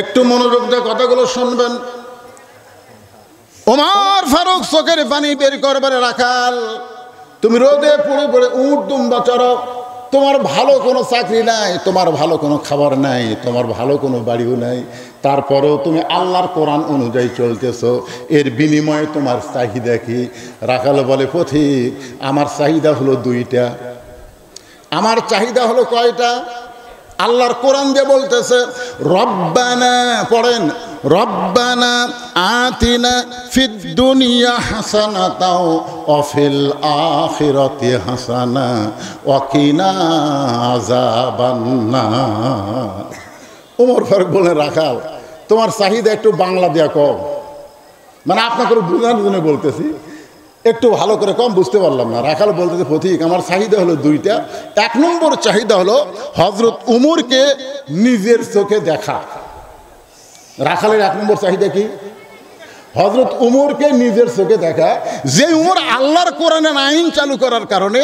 একটু মনোযোগ দিয়ে কথাগুলো শুনবেন। ওমর ফারুক চোখের পানি বের করবার, রাখাল তুমি রোদে পড়ে পড়ে উট দুম্বা চড়ো, তোমার ভালো কোনো চাকরি নাই, তোমার ভালো কোনো খাবার নাই, তোমার ভালো কোনো বাড়িও নাই, তারপরেও তুমি আল্লাহর কোরআন অনুযায়ী চলতেছো, এর বিনিময়ে তোমার চাহিদা কি? রাখাল বলে, পথিক আমার চাহিদা হলো দুইটা। আমার চাহিদা হলো কয়টা? আল্লাহর কোরআন দিয়ে বলতেছে, রব্বানা, পড়েন, রব্বানা আতিনা ফিদ দুনিয়া হাসানাতাও ওয়া ফিল আখিরাতি হাসানা ওয়া কিনা আযাবান্নার। ওমর ফারুক বলেন, রাখাল তোমার চাহিদা একটু বাংলা দিয়া কম, মানে আপনাকে বোঝানোর জন্য বলতেছি, একটু ভালো করে কম, বুঝতে পারলাম না। রাখাল বলতেছে, পথিক আমার চাহিদা হলো দুইটা। এক নম্বর চাহিদা হলো হযরত উমরকে নিজের চোখে দেখা। রাখালের এক নম্বর চাহিদা কি? হযরত উমরকে নিজের চোখে দেখা। যে উমর আল্লাহর কোরআনের আইন চালু করার কারণে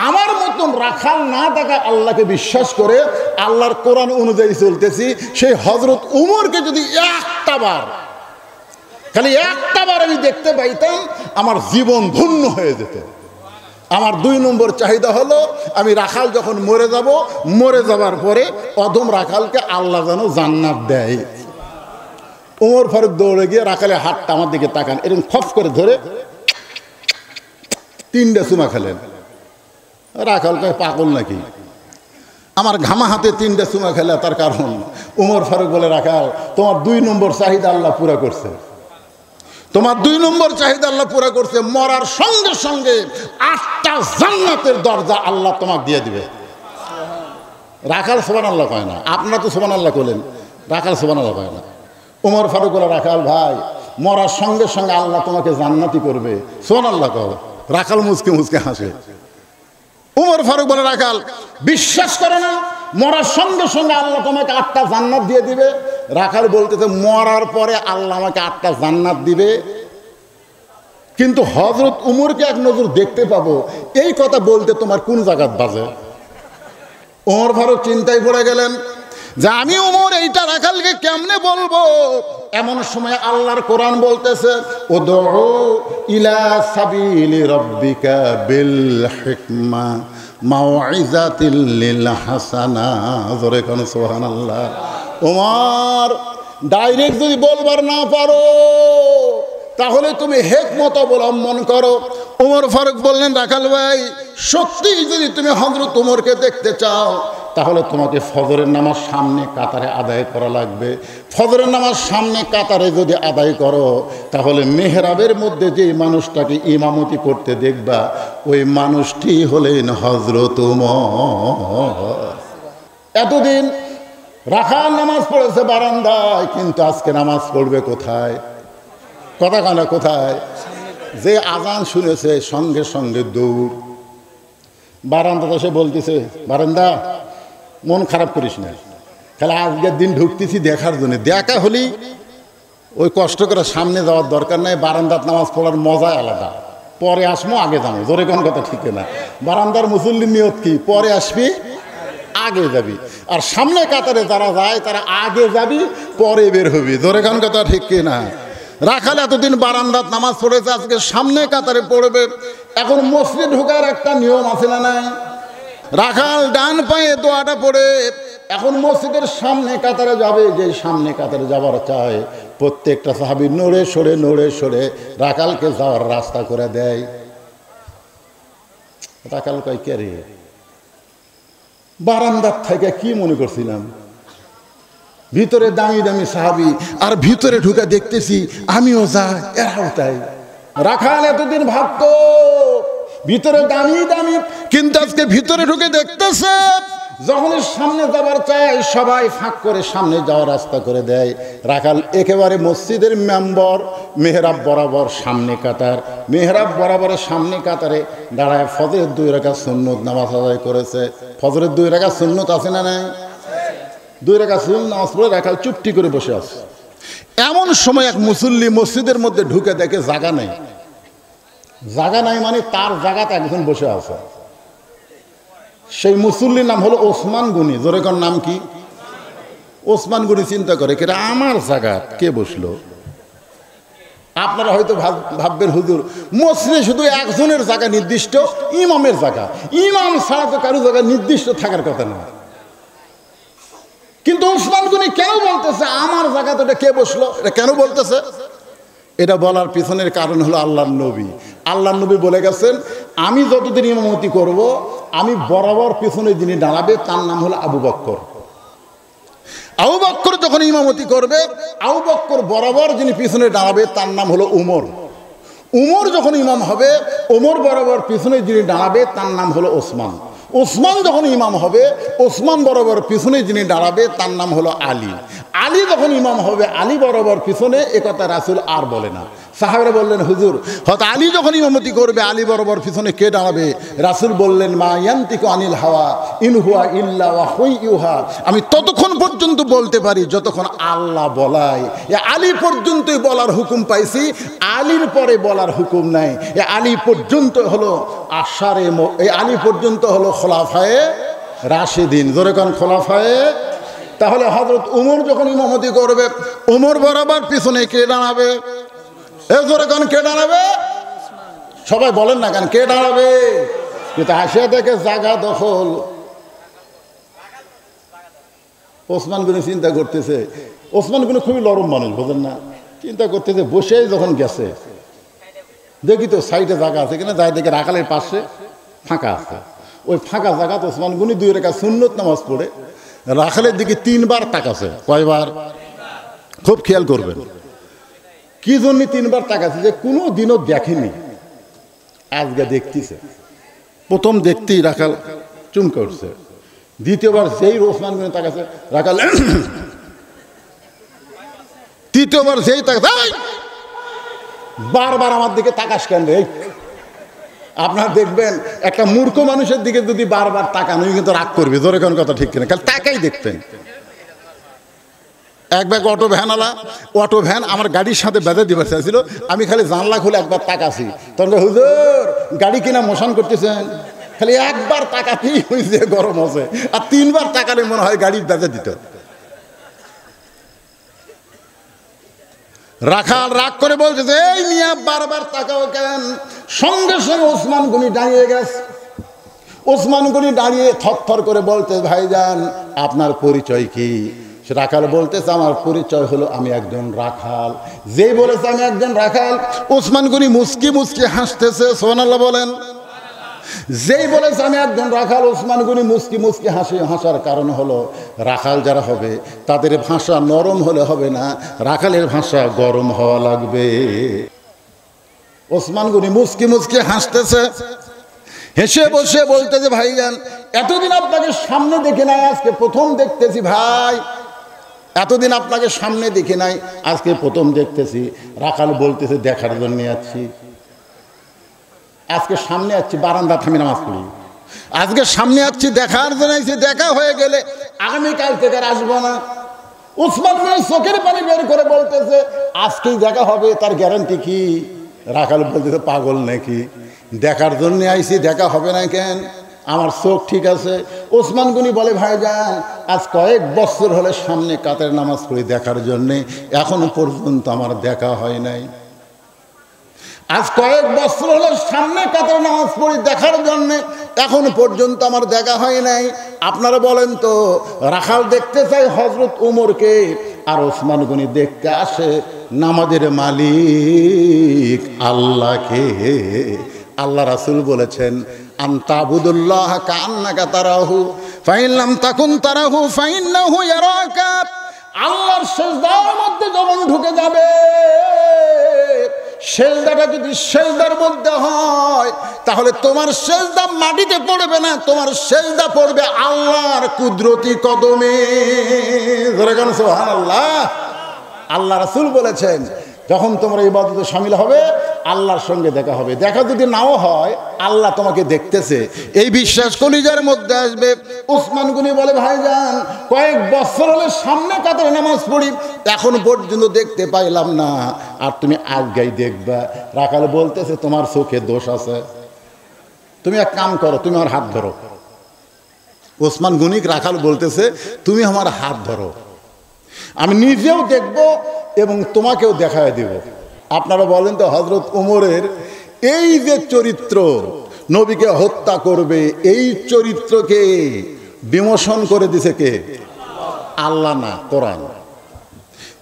আমার মতন রাখাল না দেখা আল্লাহকে বিশ্বাস করে আল্লাহর কোরআন অনুযায়ী চলতেছি, সেই হযরত উমরকে যদি একটা বার, খালি একটা বার আমি দেখতে পাইতাম, আমার জীবন ধন্য হয়ে যেত। আমার দুই নম্বর চাহিদা হলো, আমি রাখাল যখন মরে যাব, মরে যাবার পরে অদম রাখালকে আল্লাহ যেন জান্নাত দেয়। ওমর ফারুক দৌড়ে গিয়ে রাখালের হাতটা আমার দিকে তাকান, এরকম খপ করে ধরে 3টা চুমা খেলেন। রাখাল কয়, পাগল নাকি? আমার ঘামা হাতে 3টা চুমা খেলে, তার কারণ ওমর ফারুক বলে, রাখাল তোমার 2 নম্বর চাহিদা আল্লাহ পুরা করছে, তোমার 2 নম্বর চাহিদা আল্লাহ পুরা করছে। মরার সঙ্গে সঙ্গে 8টা জান্নাতের দরজা আল্লাহ তোমাকে দিয়ে দিবে। রাখাল সুবহানাল্লাহ কয় না, আপনারা তো সুবহানাল্লাহ বলেন, রাখাল সুবহানাল্লাহ কয় না। ওমর ফারুক বলে, রাখাল ভাই মরার সঙ্গে সঙ্গে আল্লাহ তোমাকে জান্নাতি করবে, সুবহানাল্লাহ কও। রাখাল মুচকে মুচকে হাসে। ওমর ফারুক বলে, রাখাল বিশ্বাস করে না মরার সঙ্গে সঙ্গে আল্লাহ তোমাকে 8টা জান্নাত দিয়ে দিবে? রাখাল বলতেছে, মরার পরে আল্লাহ আমাকে 8টা জান্নাত দিবে, কিন্তু হযরত উমরকে এক নজর দেখতে পাবো, এই কথা বলতে তোমার কোন জায়গাত বাজে? ওমর ফারুক চিন্তায় পড়ে গেলেন যে আমি উমর এইটা রাখালকে কেমনে বলবো। এমন সময় আল্লাহর কোরআন বলতেছে, উদউ ইলা সাবিলি রাব্বিকা বিল হিকমা মাউইজাতিল লিল হাসানা। জোরে কোন সুবহানাল্লাহ। ওমর ডাইরেক্ট যদি বলবার না পারো, তাহলে তুমি হিকমত অবলম্বন করো। ওমর ফারুক বললেন, রাখাল ভাই সত্যি যদি তুমি হযরত উমরকে দেখতে চাও, তাহলে তোমাকে ফজরের নামাজ সামনে কাতারে আদায় করা লাগবে। ফজরের নামাজ সামনে কাতারে যদি আদায় করো, তাহলে মেহরাবের মধ্যে যে মানুষটাকে ইমামতি করতে দেখবা, ওই মানুষটি হলেন হযরত উমর। এতদিন রাখাল নামাজ পড়েছে বারান্দায়, কিন্তু আজকে নামাজ পড়বে কোথায়? কথা কানা কোথায়? যে আজান শুনেছে সঙ্গে সঙ্গে দৌড়। বারান্দাতে সে বলতেছে, বারান্দা মন খারাপ করিস না, তাহলে আজকের দিন ঢুকতেছি দেখার জন্য, দেখা হলেই ওই কষ্ট করে সামনে যাওয়ার দরকার নাই। বারান্দার নামাজ পড়ার মজাই আলাদা, পরে আসবো আগে যাবো। জোরে কোন কথা ঠিক না? বারান্দার মুসল্লির নিয়ত কি? পরে আসবি আগে যাবি। আর সামনে কাতারে যারা যায় তারা আগে যাবি পরে বের হবি। জোরে কোন কথা ঠিক না? রাখাল এতদিন বারান্দার নামাজ পড়েছে, আজকে সামনে কাতারে পড়বে। এখন মসজিদ ঢোকার একটা নিয়ম আছে না নাই? রাখাল ডান পায়ে দোয়াটা পড়ে এখন মসজিদের সামনে কাতারে যাবে। যে সামনে কাতারে যাবার চায়, প্রত্যেকটা সাহাবী নড়ে সরে রাখালকে যাওয়ার রাস্তা করে দেয়। রাখাল কয়, কে রে? বারান্দার থেকে কি মনে করছিলাম, ভিতরে দামি দামি সাহাবী, আর ভিতরে ঢুকে দেখতেছি আমিও যাই, এরাও তাই। রাখাল এতদিন ভাবতো ভিতরে দামি দামি, কিন্তু আজকে ভিতরে ঢুকে দেখতেছে যখন সামনে যাবার চায় সবাই ফাঁক করে সামনে যাওয়ার রাস্তা করে দেয়। রাখাল একেবারে মসজিদের মেম্বর, মেহরাব বরাবর সামনে কাতার, মেহরাব বরাবরের সামনে কাতারে দাঁড়ায় ফজরের 2 রাকাত সুন্নত নামাজ আদায় করেছে। ফজরের 2 রাকাত সুন্নত আছে না নাই? 2 রাকাত সুন্নত নামাজ পড়ে রাখাল চুপটি করে বসে আছে। এমন সময় এক মুসল্লি মসজিদের মধ্যে ঢুকে দেখে জায়গা নেই। জায়গা নাই মানে তার জায়গাতে একজন বসে আছে। সেই মুসল্লির নাম হলো ওসমান গনি। জোরে কোন নাম কি? ওসমান গনি চিন্তা করে কেটা আমার জায়গা কে বসলো। আপনারা হয়তো ভাববেন হুজুর মসজিদে শুধু একজনের জায়গা নির্দিষ্ট, ইমামের জায়গা, ইমাম ছাড়া তো কারো জায়গা নির্দিষ্ট থাকার কথা না। কিন্তু ওসমান গনি কেন বলতেছে আমার জায়গা তো এটা কে বসলো, এটা কেন বলতেছে? এটা বলার পিছনের কারণ হলো আল্লাহর নবী। আল্লাহর নবী বলে গেছেন আমি যতদিন ইমামতি করব আমি বরাবর পিছনে যিনি দাঁড়াবে তার নাম হলো আবু বকর। আবু বকর যখন ইমামতি করবে আবু বকর বরাবর যিনি পিছনে দাঁড়াবে তার নাম হলো উমর। উমর যখন ইমাম হবে উমর বরাবর পিছনে যিনি দাঁড়াবে তার নাম হলো ওসমান। ওসমান যখন ইমাম হবে ওসমান বরাবর পিছনে যিনি দাঁড়াবে তার নাম হলো আলী। আলী যখন ইমাম হবে আলী বরাবর পিছনে, একথা রাসূল আর বলে না। সাহাবারা বললেন হুজুর হয়তো আলী যখন ইমামতি করবে আলী বরাবর পিছনে কে দাঁড়াবে? রাসূল বললেন মা ইয়ান্তিকু আনিল হাওয়া ইন হুয়া ইল্লা ওয়াহয়ুহা, আমি ততক্ষণ পর্যন্ত বলতে পারি যতক্ষণ আল্লাহ বলায়। এ আলী পর্যন্তই বলার হুকুম পাইছি, আলীর পরে বলার হুকুম নাই। এ আলী পর্যন্ত হলো আশারে, এই আলী পর্যন্ত হলো খোলাফায়ে রাশিদিন। জোরে কোন খোলাফায়ে। তাহলে হযরত উমর যখন ইমামতি করবে উমর বরাবর পিছনে কে দাঁড়াবে? জোরে কোন কে দাঁড়াবে? সবাই বলেন না কেন কে দাঁড়াবে? কিন্তু আসিয়া দেখে জায়গা দখল। ওসমান গনি চিন্তা করতেছে, ওসমান গনি খুবই নরম মানুষ বোঝেন না, চিন্তা করতেছে বসেই যখন গেছে দেখি তো সাইডে জায়গা আছে কিনা, যাই দেখে রাখালের পাশে ফাঁকা আছে। ওই ফাঁকা জায়গাতে ওসমান গনি 2 রাকাত সুন্নত নামাজ পড়ে রাখালের দিকে 3 বার তাকাছে। কয়বার? খুব খেয়াল করবেন। কি জন্য 3 বার তাকাছে? যে কোনো দিনও দেখেনি, আজকে দেখতেছে। প্রথম দেখতেই রাখাল চুমকে উঠছে, দ্বিতীয়বার যেই ওসমান গনি তাকাছে রাখাল, তৃতীয়বার যেই তাকাছে বারবার আমার দিকে তাকাস কেন রে? আপনারা দেখবেন একটা মূর্খ মানুষের দিকে যদি বারবার তাকান ওই কিন্তু রাগ করবে। জোরে কোন কথা ঠিক কিনা? খালি তাকাই দেখতেন। এক ব্যাগ অটো ভ্যানওয়ালা, অটো ভ্যান আমার গাড়ির সাথে বেঁধে দিবার চাইছিল, আমি খালি জানলা খুলে একবার তাকাছি, তখন হুজুর গাড়ি কিনা মোশন করতেছেন। খালি একবার তাকাতেই হয়েছে গরম হচ্ছে, আর 3 বার তাকালে মনে হয় গাড়ি বেঁধে দিত। রাখাল রাগ করে বলতেছে এই মিয়া বারবার তাকাও কেন? সঙ্গে সঙ্গে ওসমান গনি দাঁড়িয়ে গেছে। ওসমান গনি দাঁড়িয়ে থরথর করে বলতে ভাইজান আপনার পরিচয় কি? রাখাল বলতেছে আমার পরিচয় হলো আমি একজন রাখাল। যেই বলেছে আমি একজন রাখাল ওসমান গনি মুস্কি মুস্কি হাসতেছে। সুবহানাল্লাহ বলেন। যেই বলেছে আমি একজন রাখাল ওসমান গনি মুস্কি মুস্কি হাসার কারণ হলো রাখাল যারা হবে তাদের ভাষা নরম হলে হবে না, রাখালের ভাষা গরম হওয়া লাগবে। ওসমান গনি মুস্কি মুস্কি হাসতেছে, হেসে বসে বলতেছে ভাইজান এতদিন আপনাকে সামনে দেখে নাই, আজকে প্রথম দেখতেছি ভাই। এতদিন আপনাকে সামনে দেখে নাই, আজকে প্রথম দেখতেছি। রাখাল বলতেছে দেখার জন্য আছি, আজকে সামনে আছি বারান্দা থামি নামাজ পড়ি, আজকে সামনে আছি দেখার জন্য। দেখা হয়ে গেলে আগামীকাল থেকে আর আসবো না। ওসমান গনি চোখের পানি বের করে বলতেছে আজকেই দেখা হবে, তার গ্যারান্টি কি? রাখাল বলতেছে পাগল নাকি, দেখার জন্য আইছি, দেখা হবে না কেন? আমার চোখ ঠিক আছে। ওসমান গনি বলে ভাইজান আজ কয়েক বছর হলে সামনে কাতের নামাজ পড়ি দেখার জন্যে, এখনো পর্যন্ত আমার দেখা হয় নাই। আজ কয়েক বছর হলো সামনে কাতের নামাজ পড়ি দেখার জন্যে, এখন পর্যন্ত আমার দেখা হয় নাই। আপনারা বলেন তো রাখাল দেখতে চাই হযরত উমরকে, আর ওসমান গনি দেখতে আসে নামাজের মালিক আল্লাহকে। আল্লাহ রাসূল বলেছেন আনতাবুদুল্লাহ কাআন্নাকা তারাহু ফাইন লাম তাকুন তারাহু ফাইন্নাহু ইয়ারাকা। আল্লাহর সিজদার মধ্যে যখন ঢুকে যাবে, সিজদাটা যদি সিজদার মধ্যে হয় তাহলে তোমার সিজদা মাটিতে পড়বে না, তোমার সিজদা পড়বে আল্লাহর কুদরতি কদমে। সুবহানাল্লাহ। আল্লাহ রাসূল বলেছেন যখন তোমরা ইবাদতে শামিল হবে আল্লাহর সঙ্গে দেখা হবে। দেখা যদি নাও হয় আল্লাহ তোমাকে দেখতেছে, এই বিশ্বাস কলিজার মধ্যে আসবে। ওসমান গনি বলে ভাইজান কয়েক বছর হলে সামনে কাতের নামাজ পড়ি, এখন পর্যন্ত দেখতে পাইলাম না, আর তুমি আজকেই দেখবা। রাখাল বলতেছে তোমার চোখে দোষ আছে, তুমি এক কাম করো, তুমি আমার হাত ধরো। ওসমান গনি রাখাল বলতেছে তুমি আমার হাত ধরো। আমি নিজেও দেখব এবং তোমাকেও দেখায় দেব। আপনারা বলেন তো, হযরত ওমরের এই যে চরিত্র, নবীকে হত্যা করবে, এই চরিত্রকে বিমোচন করে দিছে কে? আল্লাহ না, কোরআন।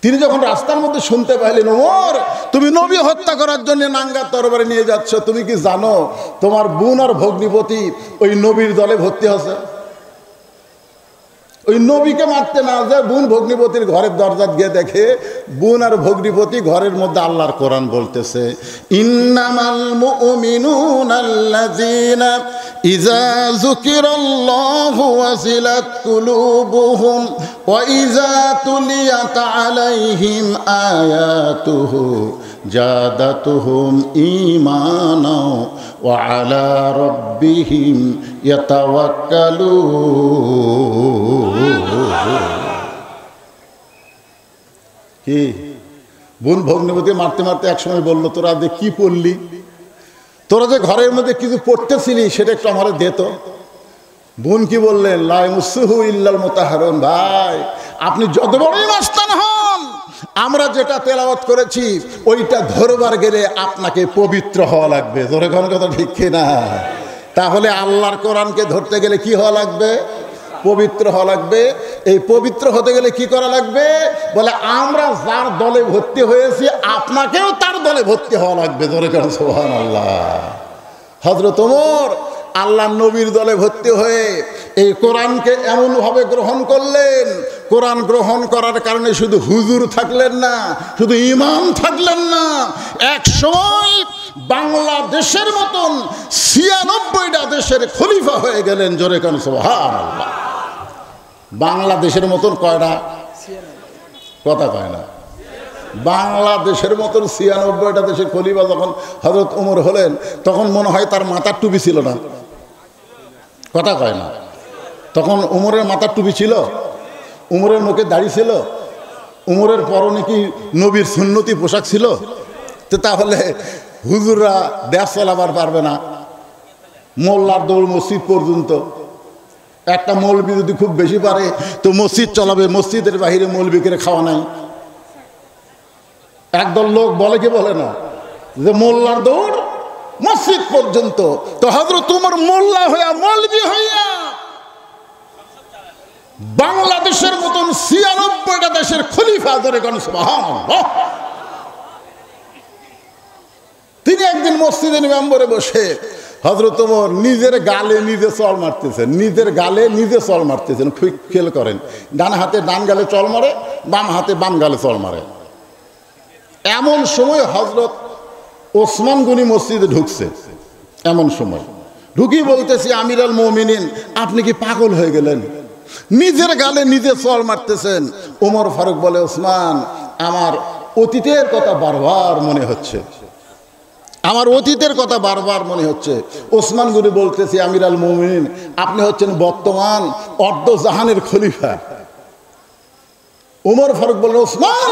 তিনি যখন রাস্তার মধ্যে শুনতে পাইলেন, ওমর তুমি নবী হত্যা করার জন্য নাঙ্গা তরবারি নিয়ে যাচ্ছ, তুমি কি জানো তোমার বোন আর ভগ্নিপতি ওই নবীর দলে ভর্তি আছে? ওই নবীকে মারতে না যায় বোন ভগ্নিপতির ঘরের দরজা গিয়ে দেখে বোন আর ভগ্নিপতি ঘরের মধ্যে আল্লাহর কোরআন বলতেছে, ইন্নামাল মুমিনুনাল্লাযীনা ইযা যুকিরাল্লাহু ওয়াজিলাত কুলুবুহুম ওয়া ইযা তুলিয়াত আলাইহিম আয়াতুহু জাদাতুহুম ঈমানা ওয়া আলা রাব্বিহিম ইয়াতাওয়াক্কালুন। কি বোন ভগ্নিপতি মারতে মারতে একসময় বলল, তোরা যে কি পড়লি, তোরা যে ঘরের মধ্যে কিছু পড়তেছিলি সেটা একটু আমার দে তো। বোন কি বললেন, লা ইয়ামুসুহু ইল্লাল মুতাহহারুন। ভাই আপনি যত বড়ই মাস্তান হন, আমরা যেটা তেলাওয়াত করেছি ওইটা ধরবার গেলে আপনাকে পবিত্র হওয়া লাগবে। জোরে কোন কথা ঠিক কি না? তাহলে আল্লাহর কোরআনকে ধরতে গেলে কি হওয়া লাগবে? পবিত্র হওয়া লাগবে। এই পবিত্র হতে গেলে কি করা লাগবে? বলে আমরা যার দলে ভর্তি হয়েছি আপনাকেও তার দলে ভর্তি হওয়া লাগবে। জোরে কোন সুবহানাল্লাহ। হযরত ওমর আল্লাহ নবীর দলে ভর্তি হয়ে এই কোরআনকে এমনভাবে গ্রহণ করলেন, কোরআন গ্রহণ করার কারণে শুধু হুজুর থাকলেন না, শুধু ইমাম থাকলেন না, এক সময় বাংলাদেশের মতন ৯৬টা দেশের খলিফা হয়ে গেলেন। জোরে কোন সুবহানাল্লাহ। বাংলাদেশের মতন কয়টা? কথা কয় না। বাংলাদেশের মতন ৯৬টা দেশের খলিফা যখন হযরত ওমর হলেন, তখন মনে হয় তার মাথার টুপি ছিল না। কথা কয় না। তখন ওমরের মাথার টুপি ছিল? ওমরের মুখে দাড়ি ছিল? ওমরের পরনে কি নবীর সুন্নতি পোশাক ছিল? তো তাহলে হুজুররা দেশ চালাবার পারবে না। মোল্লার দৌড় মসজিদ পর্যন্ত। একটা মৌলবি যদি খুব বেশি পারে তো মসজিদ চলাবে, মসজিদের বাহিরে মৌলবিকে খাওয়া নাই। একদল লোক বলে কি বলে না যে মোল্লার দৌড় মসজিদ পর্যন্ত। তো হযরত ওমর মোল্লা হইয়া, মৌলবি হইয়া বাংলাদেশের মতন ৯৬টা দেশের খলিফা। ধরে কোন সুবহানাল্লাহ। তিনি একদিন মসজিদের মেম্বরে বসে হযরত ওমর নিজের গালে নিজে চল মারতেছেন, নিজের গালে নিজে চল মারতেছেন। খুব খেয়াল করেন, ডান হাতে ডান গালে চল মারে, বাম হাতে বাম গালে চল মারে। এমন সময় হযরত ওসমান গনি মসজিদে ঢুকছে। এমন সময় ঢুকি বলতেছি, আমিরুল মুমিনিন আপনি কি পাগল হয়ে গেলেন? নিজের গালে নিজে চল মারতেছেন। ওমর ফারুক বলে, ওসমান আমার অতীতের কথা বারবার মনে হচ্ছে, আমার অতীতের কথা বারবার মনে হচ্ছে। ওসমান গনি বলতেছি, আমিরুল মুমিনিন আপনি হচ্ছেন বর্তমান অর্ধ জাহানের খলিফা। ওমর ফারুক বললেন, ওসমান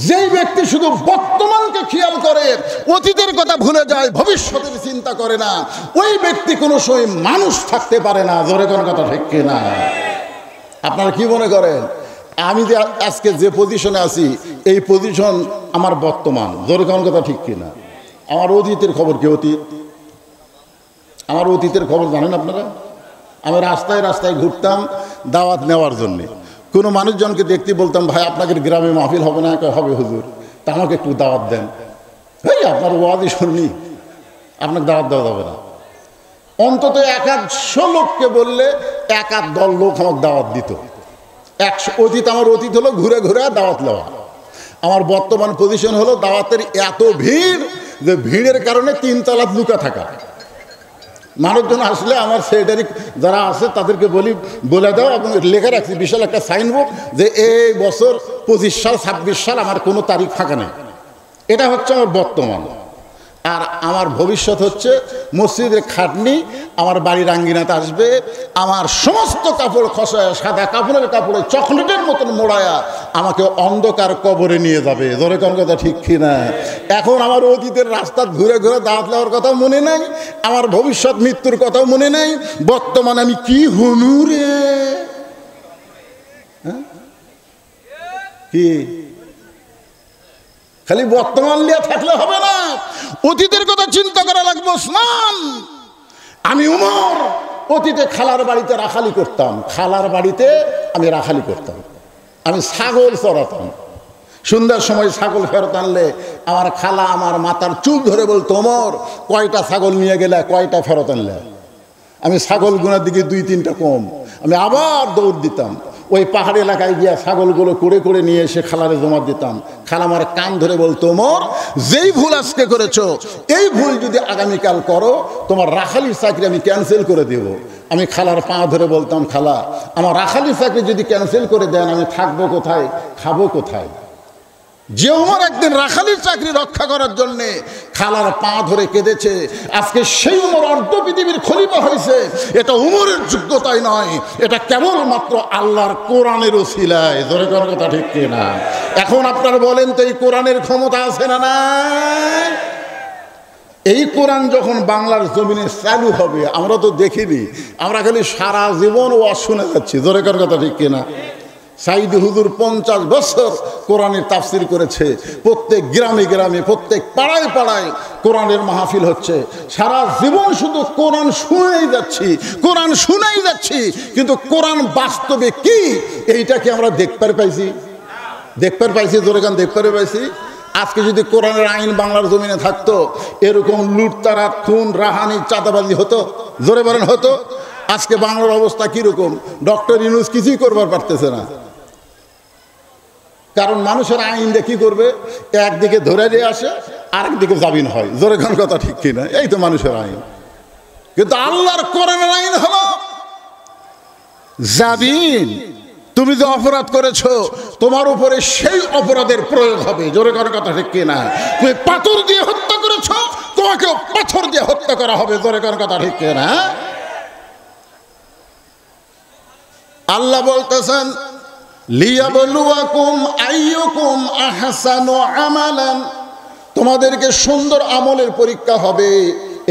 যেই ব্যক্তি শুধু বর্তমানকে খেয়াল করে, অতীতের কথা ভুলে যায়, ভবিষ্যতের চিন্তা করে না, ওই ব্যক্তি কোনো সময় মানুষ থাকতে পারে না। জোরে কোন কথা ঠিক কিনা? আপনারা কি মনে করেন আমি যে আজকে যে পজিশনে আছি এই পজিশন আমার বর্তমান? জোরে কোন কথা ঠিক কিনা? আমার অতীতের খবর কি? অতীত, আমার অতীতের খবর জানেন আপনারা? আমি রাস্তায় রাস্তায় ঘুরতাম দাওয়াত নেওয়ার জন্যে। কোনো মানুষজনকে দেখতে বলতাম, ভাই আপনাদের গ্রামে মাহফিল হবে না? হবে হুজুর, তা আমাকে একটু দাওয়াত দেন। এই আপনার ওয়াজই শুননি, আপনাকে দাওয়াত দেওয়া যাবে না। অন্তত ১০০ লোককে বললে ১-১ লোক আমাকে দাওয়াত দিত। ১০০ অতীত, আমার অতীত হলো ঘুরে ঘুরে দাওয়াত নেওয়া। আমার বর্তমান পজিশন হলো দাওয়াতের এত ভিড় যে ভিড়ের কারণে ৩ তলাত লুকা থাকা। মানুষজন আসলে আমার সেক্রেটারি যারা আছে তাদেরকে বলে দাও, এবং লেখা রাখছি বিশাল একটা সাইনবোর্ড যে এই বছর ২৫ সাল ২৬ সাল আমার কোনো তারিখ ফাঁকা নেই। এটা হচ্ছে আমার বর্তমান। আর আমার ভবিষ্যৎ হচ্ছে মসজিদের খাটনি আমার বাড়ির আঙ্গিনাতে আসবে, আমার সমস্ত কাপড় খসায় সাদা কাপড়ের কাপড়ে চকলেটের মতন মোড়ায়া আমাকে অন্ধকার কবরে নিয়ে যাবে। ধরে কোন কথা ঠিক কিনা? এখন আমার অতীতের রাস্তা ঘুরে ঘুরে দাওয়াত নেওয়ার কথা মনে নাই, আমার ভবিষ্যৎ মৃত্যুর কথাও মনে নাই। বর্তমানে আমি কি হুনুরে, কি খালি বর্তমান নিয়ে থাকলে হবে না, অতীতের কথা চিন্তা করা লাগবে। ওসমান, আমি উমর অতীতে খালার বাড়িতে রাখালি করতাম, খালার বাড়িতে আমি রাখালি করতাম, আমি ছাগল চড়াতাম। সন্ধ্যার সময় ছাগল ফেরত আনলে আমার খালা আমার মাথার চুল ধরে বলতো, ওমর কয়টা ছাগল নিয়ে গেলে, কয়টা ফেরত আনলে? আমি ছাগল গুনার দিকে 2-3টা কম, আমি আবার দৌড় দিতাম। ওই পাহাড়ি এলাকায় গিয়া ছাগলগুলো কুড়ে কুড়ে নিয়ে এসে খালারে জমা দিতাম। খালা আমার কান ধরে বলতো, ওমর যেই ভুল আজকে করেছো, এই ভুল যদি আগামীকাল করো, তোমার রাখালির চাকরি আমি ক্যান্সেল করে দেব। আমি খালার পা ধরে বলতাম, খালা আমার রাখালির চাকরি যদি ক্যান্সেল করে দেন, আমি থাকবো কোথায়, খাবো কোথায়? যে উমর একদিন রাখালির চাকরি রক্ষা করার জন্য খালার পা ধরে কেঁদেছে, আজকে সেই উমর অর্ধ পৃথিবীর খলিফা হয়েছে। এটা উমরের যোগ্যতাই নয়, এটা কেবলমাত্র আল্লাহর কোরআনের ওসিলায়। জোরে করার কথা ঠিক কিনা? এখন আপনারা বলেন তো, এই কোরআনের ক্ষমতা আছে না নাই? এই কোরআন যখন বাংলার জমিনে চালু হবে, আমরা তো দেখিনি, আমরা খালি সারা জীবন ওয়াজ শুনে যাচ্ছি। জোরে করার কথা ঠিক কিনা? সাইদি হুজুর 50 বছর কোরআনের তাফসির করেছে, প্রত্যেক গ্রামে গ্রামে, প্রত্যেক পাড়ায় পাড়ায় কোরআনের মাহফিল হচ্ছে। সারা জীবন শুধু কোরআন শুনেই যাচ্ছি, কোরআন শুনেই যাচ্ছি, কিন্তু কোরআন বাস্তবে কি এইটাকে আমরা দেখতে পাইছি? জোরে গান দেখতে পাইছি? আজকে যদি কোরআনের আইন বাংলার জমিনে থাকতো, এরকম লুটতারাত, খুন, রাহানি, চাঁদাবাজি হতো? জোরে বলেন হতো? আজকে বাংলার অবস্থা কিরকম? ডক্টর ইউনূস কিছুই করবার পারতেছে না, কারণ মানুষের আইন দিয়ে কি করবে? একদিকে ধরে দিয়ে আসে, আরেকদিকে জামিন হয়। জোরে গান কথা ঠিক কিনা? এই তো মানুষের আইন। কিন্তু আল্লাহর কোরআনের আইন হলো জামিন। তুমি যে অপরাধ করেছো, তোমার উপরে সেই অপরাধের প্রয়োগ হবে। জোরে গান কথা ঠিক কিনা? তুমি পাথর দিয়ে হত্যা করেছো, তোমাকেও পাথর দিয়ে হত্যা করা হবে। জোরে গান কথা ঠিক কিনা? আল্লাহ বলতেছেন, লিয়াবলুয়াকুম আইয়ুকুম আহসানু আমালান, তোমাদেরকে সুন্দর আমলের পরীক্ষা হবে।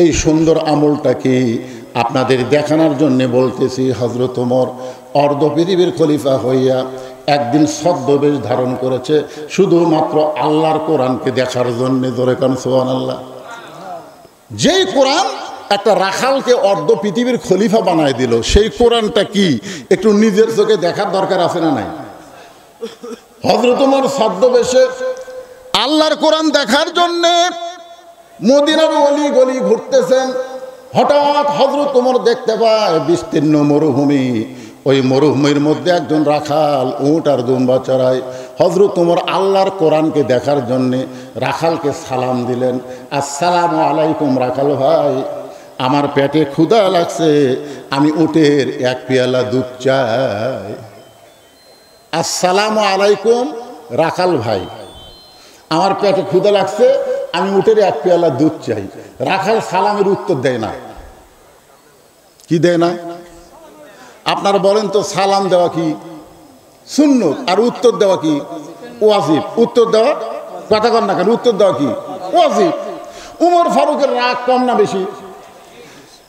এই সুন্দর আমলটা কি আপনাদের দেখানোর জন্য বলতেছি। হযরত ওমর অর্ধ পৃথিবীর খলিফা হইয়া একদিন ছদ্মবেশ ধারণ করেছে শুধুমাত্র আল্লাহর কোরআনকে দেখার জন্য। ধরে কান সুবহানাল্লাহ। যেই কোরআন একটা রাখালকে অর্ধ পৃথিবীর খলিফা বানায় দিল, সেই কোরআনটা কি একটু নিজের চোখে দেখার দরকার আছে না নাই? হযরত ওমর ছদ্মবেশে আল্লাহর কোরআন দেখার জন্যে মদিনার অলি গলি ঘুরতেছেন। হঠাৎ হযরত ওমর দেখতে পায় বিস্তীর্ণ মরুভূমি, ওই মরুভূমির মধ্যে একজন রাখাল উট আর দুম্বা চড়ায়। হযরত ওমর আল্লাহর কোরআনকে দেখার জন্যে রাখালকে সালাম দিলেন, আসসালামু আলাইকুম রাখাল ভাই, আমার পেটে ক্ষুধা লাগছে, আমি উটের এক পেয়ালা দুধ চাই। আসসালামু আলাইকুম রাখাল ভাই, আমার পেটে ক্ষুধা লাগছে, আমি উটের এক পেয়ালা দুধ চাই। রাখাল সালামের উত্তর দেয় না। কি দেয় না? আপনারা বলেন তো, সালাম দেওয়া কি সুন্নত আর উত্তর দেওয়া কি ওয়াজিব? উত্তর দেওয়া কথা কর না কেন? উত্তর দেওয়া কি ওয়াজিব। উমর ফারুকের রাগ কম না বেশি?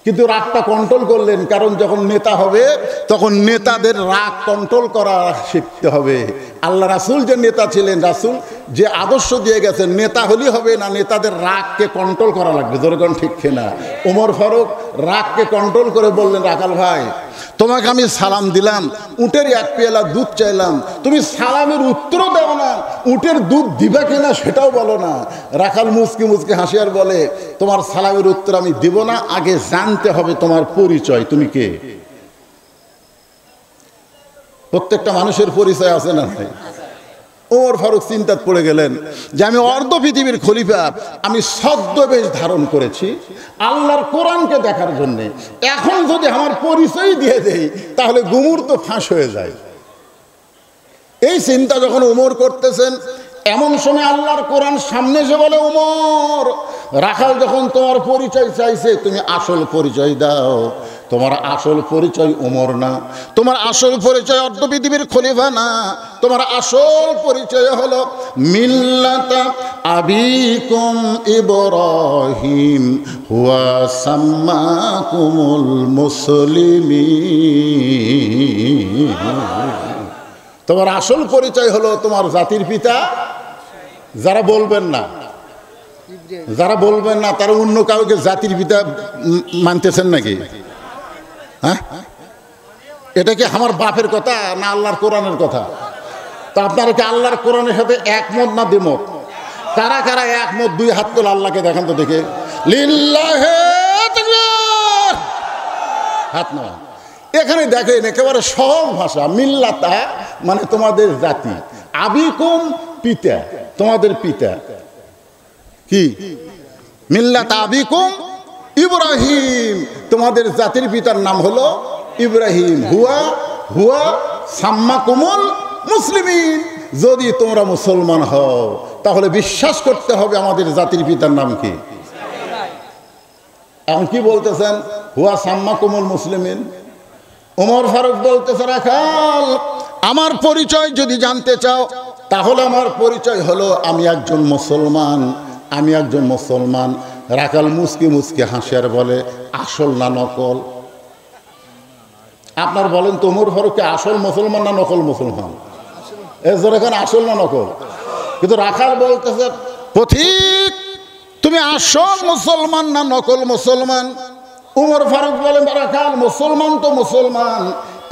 কিন্তু রাগটা কন্ট্রোল করলেন, কারণ যখন নেতা হবে তখন নেতাদের রাগ কন্ট্রোল করা শিখতে হবে। আল্লাহ রাসূল যে নেতা ছিলেন, রাসূল যে আদর্শ দিয়ে গেছেন, নেতা হলেই হবে না, নেতাদের রাগকে কন্ট্রোল করা লাগবে। যেরকম ঠিক কিনা? ওমর ফারুক রাগকে কন্ট্রোল করে বললেন, রাখাল ভাই, তোমাকে আমি সালাম দিলাম, উটের এক পেয়ালা দুধ চাইলাম, তুমি সালামের উত্তরও দাও না, উটের দুধ দিবা কিনা সেটাও বলো না। রাখাল মুচকি মুচকি হাসি আর বলে, তোমার সালামের উত্তর আমি দিব না, আগে জানতে হবে তোমার পরিচয়, তুমি কে। প্রত্যেকটা মানুষের পরিচয় আছে না ভাই? ওমর ফারুক চিন্তায় পড়ে গেলেন যে আমি অর্ধ পৃথিবীর খলিফা, আমি ছদ্মবেশ ধারণ করেছি আল্লাহর কোরআনকে দেখার জন্যে, এখন যদি আমার পরিচয় দিয়ে দেই তাহলে গুমুর তো ফাঁস হয়ে যায়। এই চিন্তা যখন ওমর করতেছেন, এমন সময় আল্লাহর কোরআন সামনে এসে বলে, ওমর, রাখাল যখন তোমার পরিচয় চাইছে, তুমি আসল পরিচয় দাও। তোমার আসল পরিচয় ওমর না, তোমার আসল পরিচয় অর্ধ পৃথিবীর খলিফা না, তোমার আসল পরিচয় হলো মিল্লাতা আবিকুম ইব্রাহিম হুয়া সাম্মাকুমুল মুসলিমিন। তোমার আসল পরিচয় হলো তোমার জাতির পিতা। যারা বলবেন না তারা অন্য কাউকে জাতির পিতা মানতেছেন নাকি? হ্যাঁ, এটা কি আমার বাপের কথা না আল্লাহর কোরআনের কথা? তা আপনারা কি আল্লাহর কোরআনের সাথে একমত না দ্বিমত? কারা কারা একমত? দুই হাত তোলা, আল্লাহকে দেখান তো দেখে। লিল্লাহে তাকবীর, হাত না। এখানে দেখেন একেবারে সহজ ভাষা। মিল্লাতা মানে তোমাদের জাতি, আবিকুম পিতা, তোমাদের পিতা কি? মিল্লাতা আবিকুম ইব্রাহিম, তোমাদের জাতির পিতার নাম হলো ইব্রাহিম। হুয়া সাম্মাকুমুল মুসলিমিন, যদি তোমরা মুসলমান হও তাহলে বিশ্বাস করতে হবে আমাদের জাতির পিতার নাম কি। এখন কি বলতেছেন? হুয়া সাম্মাকুমুল মুসলিমিন। ওমর ফারুক বলতেছে, রাখাল আমার পরিচয় যদি জানতে চাও তাহলে আমার পরিচয় হলো আমি একজন মুসলমান, আমি একজন মুসলমান। রাখাল মুসকি মুসকি হাসিয়ার বলে, আসল না নকল? আপনার বলেন তো, ওমর ফারুককে আসল মুসলমান না নকল মুসলমান? এজন্য এখন আসল না নকল? কিন্তু রাখাল বলতেছে, পথিক তুমি আসল মুসলমান না নকল মুসলমান? ওমর ফারুক বলেন, রাখাল মুসলমান তো মুসলমান,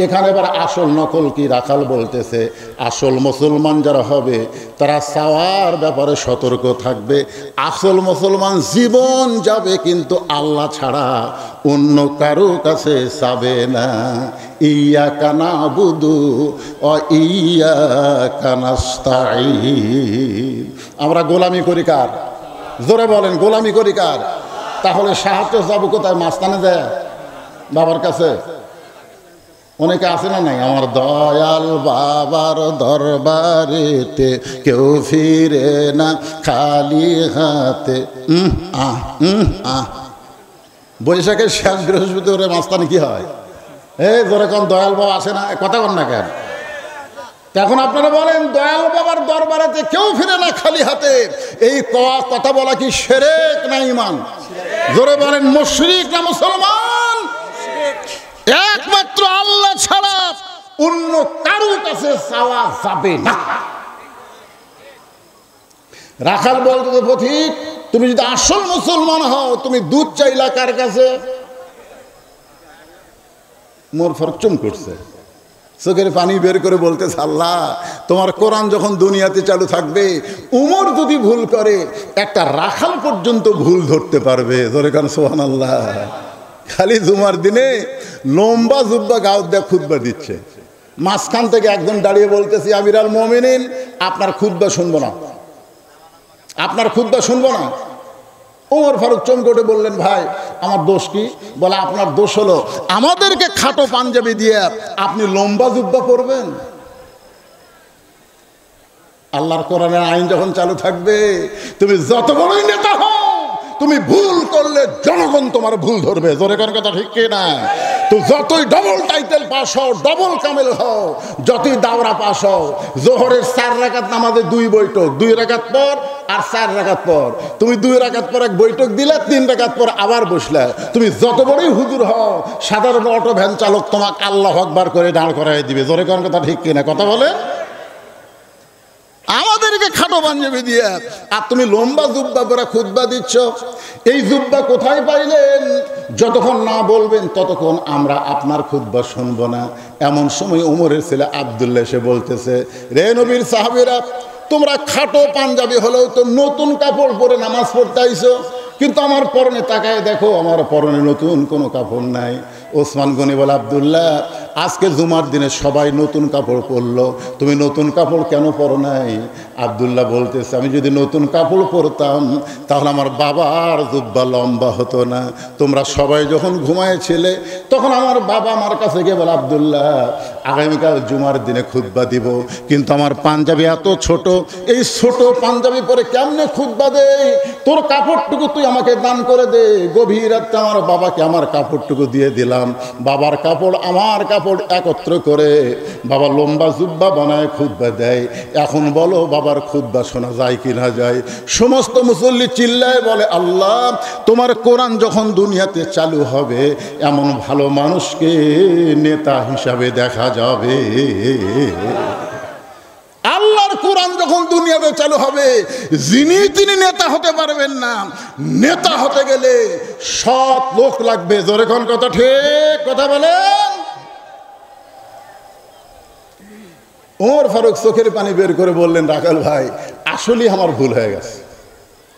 এখানে এবার আসল নকল কি? রাখাল বলতেছে, আসল মুসলমান যারা হবে তারা চাওয়ার ব্যাপারে সতর্ক থাকবে। আসল মুসলমান জীবন যাবে কিন্তু আল্লাহ ছাড়া অন্য কারো কাছে যাবে না। ইয়াকা নাবুদু ওয়া ইয়াকা নাস্তাঈন। আমরা গোলামি করি কার? জোরে বলেন, গোলামি করি কার? তাহলে সাহায্য যাবো কোথায়? মাস্তানে যায় বাবার কাছে? অনেকে আছে না নাই? আমার দয়াল বাবার দরবারেতে কেউ ফিরে না খালি হাতে। বৈশাখের শেষ বৃহস্পতিবারে মাস্তানি কি হয়? এই যেরকম দয়াল বাবা আসে না, কথা বল না কেন? এখন আপনারা বলেন, দয়াল বাবার দরবারেতে কেউ ফিরে না খালি হাতে, এই কথা বলা কি শিরক না ঈমান? জোরে বলেন, মুশরিক না মুসলমান? একমাত্র আল্লাহ ছাড়া অন্য কারো কাছে চাওয়া যাবে না। রাখাল বলতে, পথিক তুমি যদি আসল মুসলমান হও তুমি দুধ চাইলা কার কাছে? মোর ফারুক চুম করছে, চোখের পানি বের করে বলতেছে, আল্লাহ তোমার কোরআন যখন দুনিয়াতে চালু থাকবে, উমর যদি ভুল করে একটা রাখাল পর্যন্ত ভুল ধরতে পারবে। জোরে কান সুবহানাল্লাহ। খালি জুমার দিনে লম্বা জুব্বা গাও দেয়া খুতবা দিচ্ছে, মাঝখান থেকে একজন দাঁড়িয়ে বলতেছি, আমিরাল মুমিনিন আপনার খুতবা শুনবো না, আপনার খুতবা শুনবো না। ওমর ফারুক চমকে বললেন, ভাই আমার দোষ কি? বলে, আপনার দোষ হলো আমাদেরকে খাটো পাঞ্জাবি দিয়ে আপনি লম্বা জুব্বা পরবেন। আল্লাহর কোরআনের আইন যখন চালু থাকবে, তুমি যত বড়ই নেতা হও, তুমি ভুল করলে জনগণ তোমার ভুল ধরবে। জোরে কোন কথা ঠিক কি না? তো যতই ডবল টাইটেল পাস হও, ডবল কামেল হও, যতই দাওরা পাস হও, জোহরের 4 রাকাত নামাজে 2 বৈঠক, 2 রাকাত পর আর 4 রাকাত পর, তুমি 2 রাকাত পর এক বৈঠক দিলে, 3 রাকাত পর আবার বসলে, তুমি যত বড়ই হুজুর হও, সাধারণ অটো ভ্যান চালক তোমাকে আল্লাহু আকবার করে দাঁড় করাই দিবে। জোরে কোন কথা ঠিক কি না? কথা বলে, আমাদেরকে খাটো পাঞ্জাবি দিয়ে আর তুমি লম্বা জুব্বা পরে খুতবা দিচ্ছ। এই জুব্বা কোথায় পাইলেন? যতক্ষণ না বলবেন ততক্ষণ আমরা আপনার খুতবা শুনবো না। এমন সময় ওমরের ছেলে আব্দুল্লাহ এসে বলতেছে, রে নবীর সাহাবীরা, তোমরা খাটো পাঞ্জাবি হলেও তো নতুন কাপড় পরে নামাজ পড়তে আইছো, কিন্তু আমার পরনে তাকায় দেখো, আমার পরনে নতুন কোনো কাপড় নাই। ওসমান গনি বলে, আব্দুল্লাহ আজকে জুমার দিনে সবাই নতুন কাপড় পরলো, তুমি নতুন কাপড় কেন পরো নাই? আব্দুল্লাহ বলতেছে, আমি যদি নতুন কাপড় পরতাম তাহলে আমার বাবার জুব্বা লম্বা হতো না। তোমরা সবাই যখন ঘুমাইছিলে তখন আমার বাবা আমার কাছে গিয়ে বলে, আব্দুল্লাহ আগামীকাল জুমার দিনে খুতবা দিব, কিন্তু আমার পাঞ্জাবি এত ছোট, এই ছোট পাঞ্জাবি পরে কেমনে খুতবা দেই? তোর কাপড়টুকু তুই আমাকে দান করে দে। গভীর রাতে আমার বাবাকে আমার কাপড়টুকু দিয়ে দিলাম। বাবার কাপড় আমার কাপড় একত্র করে বাবা লম্বা জুব্বা বানায় খুতবা দেয়। এখন বলো বাবার খুতবা শোনা যায় কি না যায়? সমস্ত মুসল্লি চিল্লায় বলে, আল্লাহ তোমার কোরআন যখন দুনিয়াতে চালু হবে, এমন ভালো মানুষকে নেতা হিসাবে দেখা যাবে। কোরআন যখন দুনিয়াতে চালু হবে, যিনি তিনি নেতা হতে পারবেন না। নেতা হতে গেলে সৎ লোক লাগবে। জোরে কোন কথা ঠিক কথা বলেন। ওমর ফারুক চোখের পানি বের করে বললেন, রাখাল ভাই আসলেই আমার ভুল হয়ে গেছে।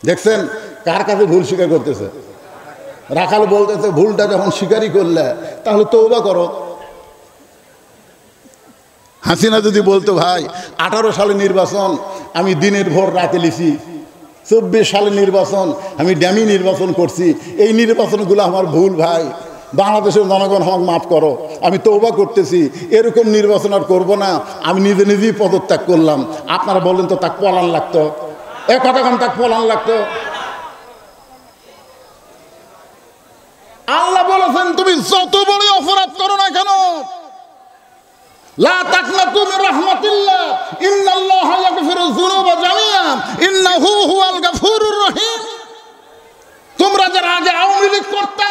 দেখছেন কার কাছে ভুল স্বীকার করতেছে? রাখাল বলতেছে, ভুলটা যখন স্বীকারই করলে তাহলে তওবা করো। হাসিনা যদি বলতো, ভাই 18 সালে নির্বাচন আমি দিনের ভোর রাতে লিছি, 24 সালে নির্বাচন আমি ড্যামি নির্বাচন করছি, এই নির্বাচনগুলো আমার ভুল, ভাই বাংলাদেশের জনগণ আমাকে মাফ করো, আমি তওবা করতেছি, এরকম নির্বাচন আর করবো না, আমি নিজে নিজেই পদত্যাগ করলাম। আপনারা বলেন তো তাক পলান লাগতো? কতক্ষণ তাক পলান লাগতো? আল্লাহ বলেছেন, তুমি যত বড় অপরাধ করো না কেন, লা তাকনাতু মির রাহমাতিল্লাহ ইন্নাল্লাহা ইয়াগফিরুয যুনুবা জামিআ ইন্নাহু হুয়াল গাফুরুর রহিম। তোমরা যারা আগে আওয়ামী লীগ করতা,